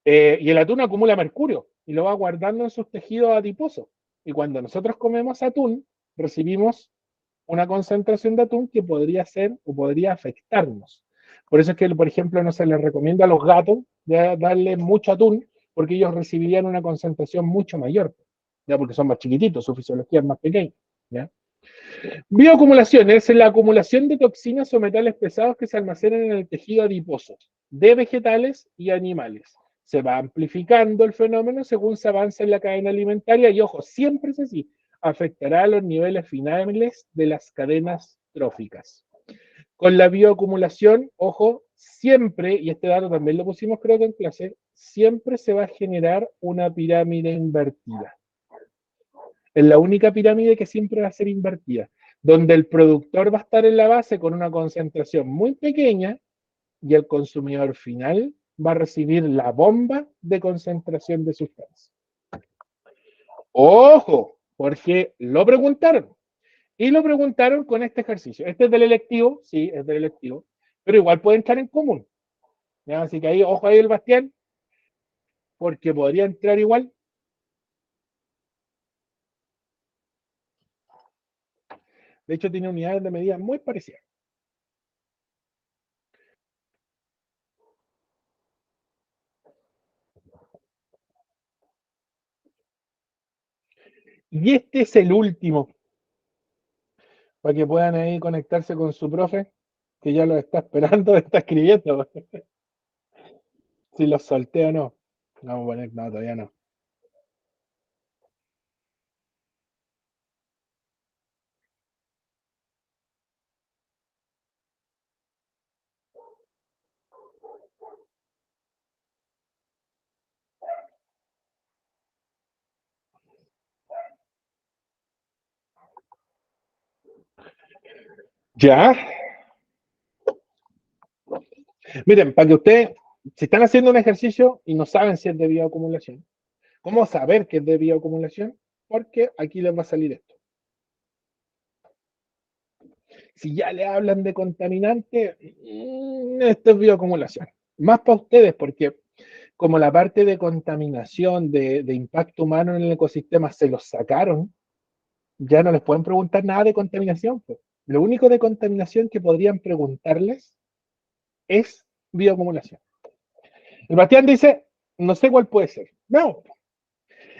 Y el atún acumula mercurio y lo va guardando en sus tejidos adiposos. Y cuando nosotros comemos atún, recibimos una concentración de atún que podría ser o podría afectarnos. Por eso es que, por ejemplo, no se les recomienda a los gatos ya darle mucho atún, porque ellos recibirían una concentración mucho mayor, ya porque son más chiquititos, su fisiología es más pequeña. ¿Ya? Bioacumulación es la acumulación de toxinas o metales pesados que se almacenan en el tejido adiposo de vegetales y animales. Se va amplificando el fenómeno según se avanza en la cadena alimentaria y, ojo, siempre es así, afectará a los niveles finales de las cadenas tróficas. Con la bioacumulación, ojo, siempre, y este dato también lo pusimos creo que en clase, siempre se va a generar una pirámide invertida. Es la única pirámide que siempre va a ser invertida, donde el productor va a estar en la base con una concentración muy pequeña y el consumidor final va a recibir la bomba de concentración de sustancia. Ojo, porque lo preguntaron. Y lo preguntaron con este ejercicio. Este es del electivo, sí, es del electivo, pero igual puede entrar en común. ¿Ya? Así que ahí, ojo ahí el Bastián, porque podría entrar igual. De hecho, tiene unidades de medida muy parecidas. Y este es el último, para que puedan ahí conectarse con su profe, que ya lo está esperando, está escribiendo. Si los solteo o no. Vamos a poner, no, todavía no. ¿Ya? Miren, para que ustedes, si están haciendo un ejercicio y no saben si es de bioacumulación, ¿cómo saber que es de bioacumulación? Porque aquí les va a salir esto. Si ya le hablan de contaminante, esto es bioacumulación. Más para ustedes, porque como la parte de contaminación, de impacto humano en el ecosistema, se los sacaron, ya no les pueden preguntar nada de contaminación. Pues. Lo único de contaminación que podrían preguntarles es bioacumulación. El Bastián dice, no sé cuál puede ser. No.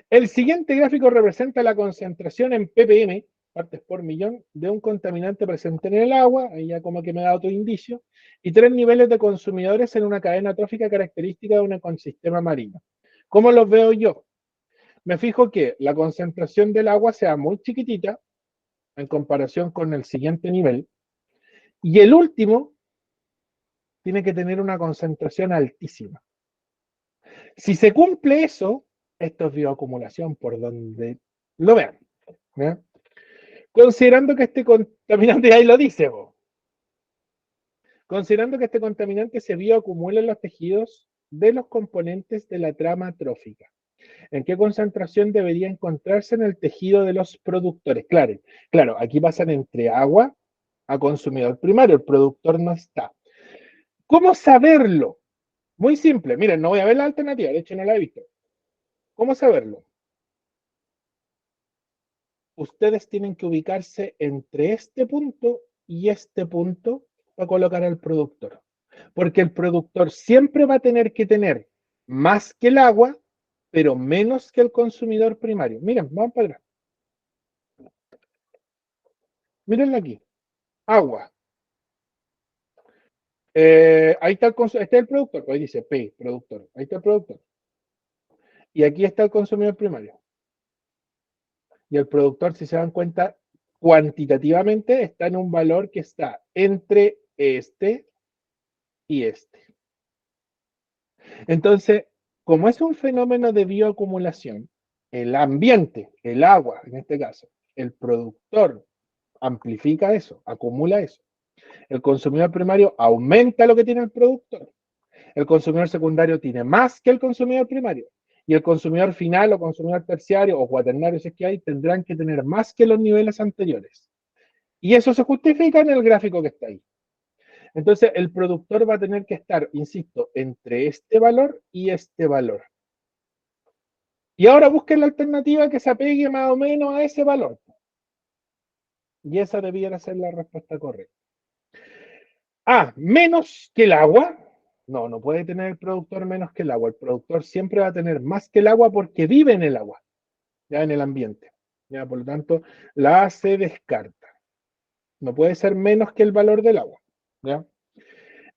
El siguiente gráfico representa la concentración en ppm, partes por millón, de un contaminante presente en el agua, ahí ya como que me da otro indicio, y 3 niveles de consumidores en una cadena trófica característica de un ecosistema marino. ¿Cómo los veo yo? Me fijo que la concentración del agua sea muy chiquitita en comparación con el siguiente nivel, y el último tiene que tener una concentración altísima. Si se cumple eso, esto es bioacumulación por donde lo vean. ¿Ya? Considerando que este contaminante, ahí lo dice, vos. Considerando que este contaminante se bioacumula en los tejidos de los componentes de la trama trófica. ¿En qué concentración debería encontrarse en el tejido de los productores? Claro, aquí pasan entre agua a consumidor primario, el productor no está. ¿Cómo saberlo? Muy simple, miren, no voy a ver la alternativa, de hecho no la he visto. ¿Cómo saberlo? Ustedes tienen que ubicarse entre este punto y este punto para colocar al productor. Porque el productor siempre va a tener que tener más que el agua, pero menos que el consumidor primario. Miren, vamos para atrás. Mírenlo aquí. Agua. Ahí está este es el productor. Ahí dice P, productor. Ahí está el productor. Y aquí está el consumidor primario. Y el productor, si se dan cuenta, cuantitativamente está en un valor que está entre este y este. Entonces, como es un fenómeno de bioacumulación, el ambiente, el agua en este caso, el productor amplifica eso, acumula eso. El consumidor primario aumenta lo que tiene el productor. El consumidor secundario tiene más que el consumidor primario. Y el consumidor final o consumidor terciario o cuaternario, si es que hay, tendrán que tener más que los niveles anteriores. Y eso se justifica en el gráfico que está ahí. Entonces, el productor va a tener que estar, insisto, entre este valor y este valor. Y ahora busquen la alternativa que se apegue más o menos a ese valor. Y esa debiera ser la respuesta correcta. Menos que el agua. No puede tener el productor menos que el agua. El productor siempre va a tener más que el agua porque vive en el agua, ya en el ambiente. Ya, por lo tanto, la A se descarta. No puede ser menos que el valor del agua. ¿Ya?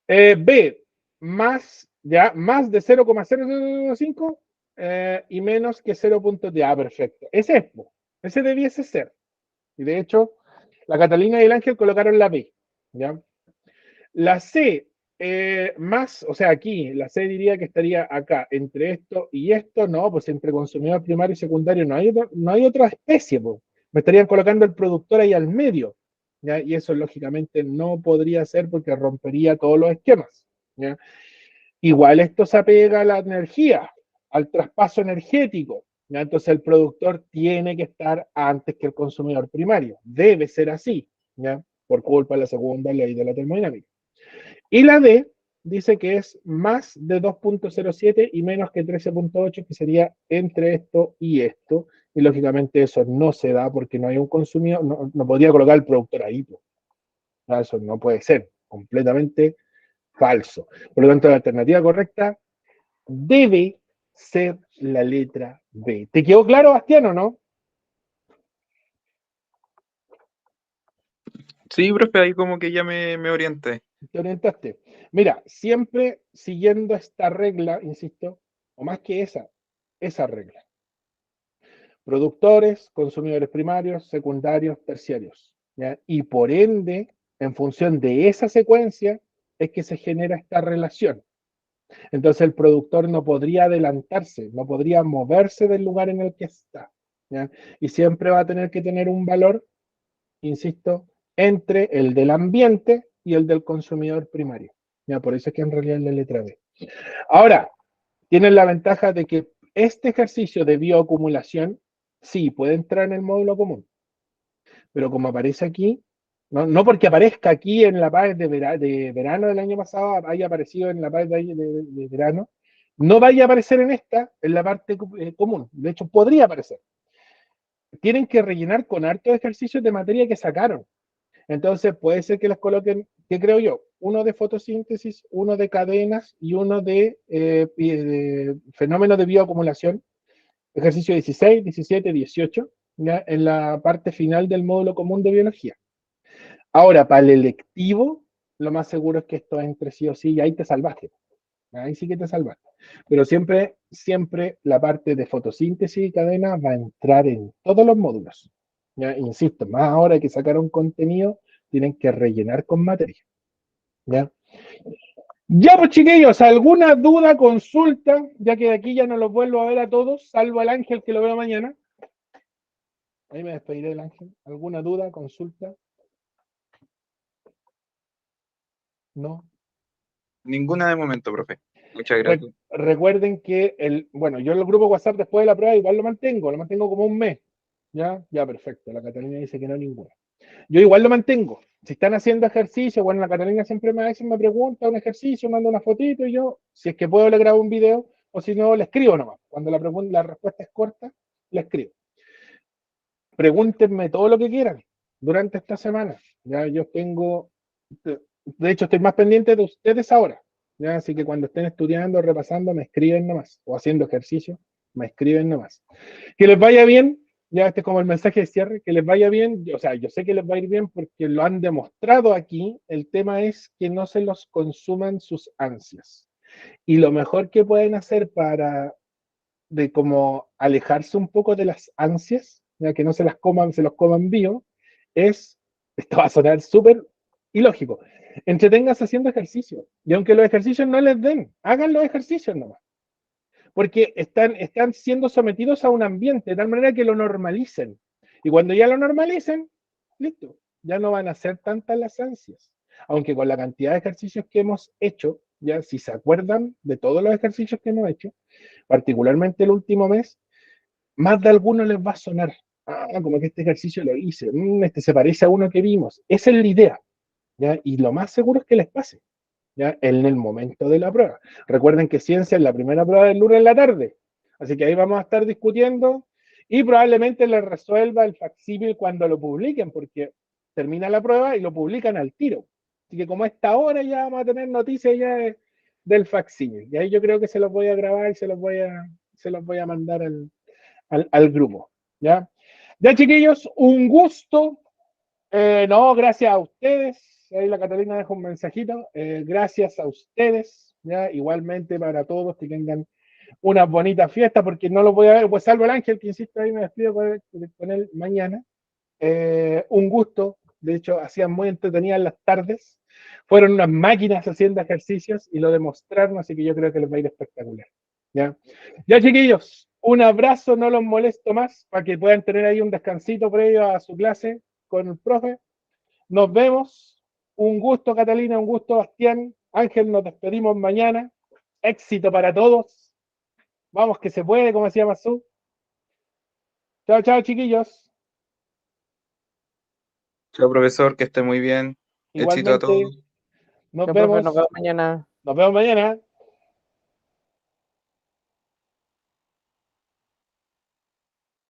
B, más de 0,005 y menos que 0.10. Perfecto. Ese debiese ser. Y de hecho, la Catalina y el Ángel colocaron la B. ¿Ya? La C, o sea, aquí, la C diría que estaría acá, entre esto y esto, no, pues entre consumidor primario y secundario no hay otra especie, pues. Me estarían colocando el productor ahí al medio, ¿ya? Y eso lógicamente no podría ser porque rompería todos los esquemas, ¿ya? Igual esto se apega a la energía, al traspaso energético, ¿ya? Entonces el productor tiene que estar antes que el consumidor primario, debe ser así, ¿ya? Por culpa de la segunda ley de la termodinámica. Y la D dice que es más de 2.07 y menos que 13.8, que sería entre esto y esto. Y lógicamente eso no se da porque no hay un consumidor, no podría colocar el productor ahí. Pues. Eso no puede ser, completamente falso. Por lo tanto, la alternativa correcta debe ser la letra B. ¿Te quedó claro, Bastián, o no? Sí, profe, ahí como que ya me orienté. Te orientaste. Mira, siempre siguiendo esta regla, insisto, o más que esa regla. Productores, consumidores primarios, secundarios, terciarios. ¿Ya? Y por ende, en función de esa secuencia, es que se genera esta relación. Entonces el productor no podría adelantarse, no podría moverse del lugar en el que está. ¿Ya? Y siempre va a tener que tener un valor, insisto, entre el del ambiente y el del consumidor primario. ¿Ya? Por eso es que en realidad es la letra B. Ahora, tienen la ventaja de que este ejercicio de bioacumulación sí puede entrar en el módulo común, pero como aparece aquí, no porque aparezca aquí en la PAES de verano del año pasado, haya aparecido en la PAES de verano, No vaya a aparecer en esta, en la parte común. De hecho, podría aparecer. Tienen que rellenar con hartos ejercicios de materia que sacaron. Entonces, puede ser que las coloquen, ¿qué creo yo? Uno de fotosíntesis, uno de cadenas y uno de fenómenos de bioacumulación. Ejercicio 16, 17, 18, ¿ya? En la parte final del módulo común de biología. Ahora, para el electivo, lo más seguro es que esto entre sí o sí y ahí te salvaste. Ahí sí que te salvaste. Pero siempre, siempre la parte de fotosíntesis y cadena va a entrar en todos los módulos. ¿Ya? Insisto, más ahora que sacaron contenido, tienen que rellenar con materia. ¿Ya? Ya, pues chiquillos, ¿alguna duda, consulta? Ya que de aquí ya no los vuelvo a ver a todos, salvo al Ángel que lo veo mañana. Ahí me despediré del Ángel. ¿Alguna duda, consulta? No. Ninguna de momento, profe. Muchas gracias. Recuerden que bueno, yo en el grupo WhatsApp después de la prueba igual lo mantengo como un mes. ¿Ya? Ya, perfecto. La Catalina dice que no ninguna. Yo igual lo mantengo. Si están haciendo ejercicio, bueno, la Catalina siempre me pregunta un ejercicio, manda una fotito y yo, si es que puedo, le grabo un video o si no, le escribo nomás. Cuando la respuesta es corta, le escribo. Pregúntenme todo lo que quieran durante esta semana. Ya yo tengo, de hecho, estoy más pendiente de ustedes ahora. ¿Ya? Así que cuando estén estudiando, repasando, me escriben nomás. O haciendo ejercicio, me escriben nomás. Que les vaya bien. Ya este es como el mensaje de cierre. Que les vaya bien. O sea, yo sé que les va a ir bien porque lo han demostrado aquí. El tema es que no se los consuman sus ansias. Y lo mejor que pueden hacer para de como alejarse un poco de las ansias, ya que no se las coman, se los coman vivo, es, esto va a sonar súper ilógico, entreténganse haciendo ejercicio. Y aunque los ejercicios no les den, hagan los ejercicios nomás. Porque están siendo sometidos a un ambiente de tal manera que lo normalicen. Y cuando ya lo normalicen, listo, ya no van a ser tantas las ansias. Aunque con la cantidad de ejercicios que hemos hecho, ya si se acuerdan de todos los ejercicios que hemos hecho, particularmente el último mes, más de alguno les va a sonar. Como que este ejercicio lo hice, este se parece a uno que vimos. Esa es la idea, ¿ya? Y lo más seguro es que les pase, ¿ya? En el momento de la prueba. Recuerden que ciencia es la primera prueba del lunes en la tarde, así que ahí vamos a estar discutiendo y probablemente les resuelva el facsímil cuando lo publiquen, porque termina la prueba y lo publican al tiro. Así que como a esta hora ya vamos a tener noticias ya del facsímil. Y ahí yo creo que se los voy a grabar y se los voy a mandar al grupo. ¿Ya? Ya, chiquillos, un gusto. No, gracias a ustedes. Ahí la Catalina deja un mensajito. Gracias a ustedes. ¿Ya? Igualmente para todos que tengan unas bonitas fiestas, porque no los voy a ver, pues salvo el Ángel, que insisto, ahí me despido con él mañana. Un gusto. De hecho, hacían muy entretenidas las tardes. Fueron unas máquinas haciendo ejercicios y lo demostraron, así que yo creo que les va a ir espectacular. ¿Ya? Ya, chiquillos, un abrazo, no los molesto más, para que puedan tener ahí un descansito previo a su clase con el profe. Nos vemos. Un gusto, Catalina, un gusto, Bastián. Ángel, nos despedimos mañana. Éxito para todos. Vamos que se puede, como decía Mazú. Chao, chao, chiquillos. Chao, profesor, que esté muy bien. Éxito a Igualmente, todos. nos Ya, profe, nos vemos. vemos mañana. Nos vemos mañana.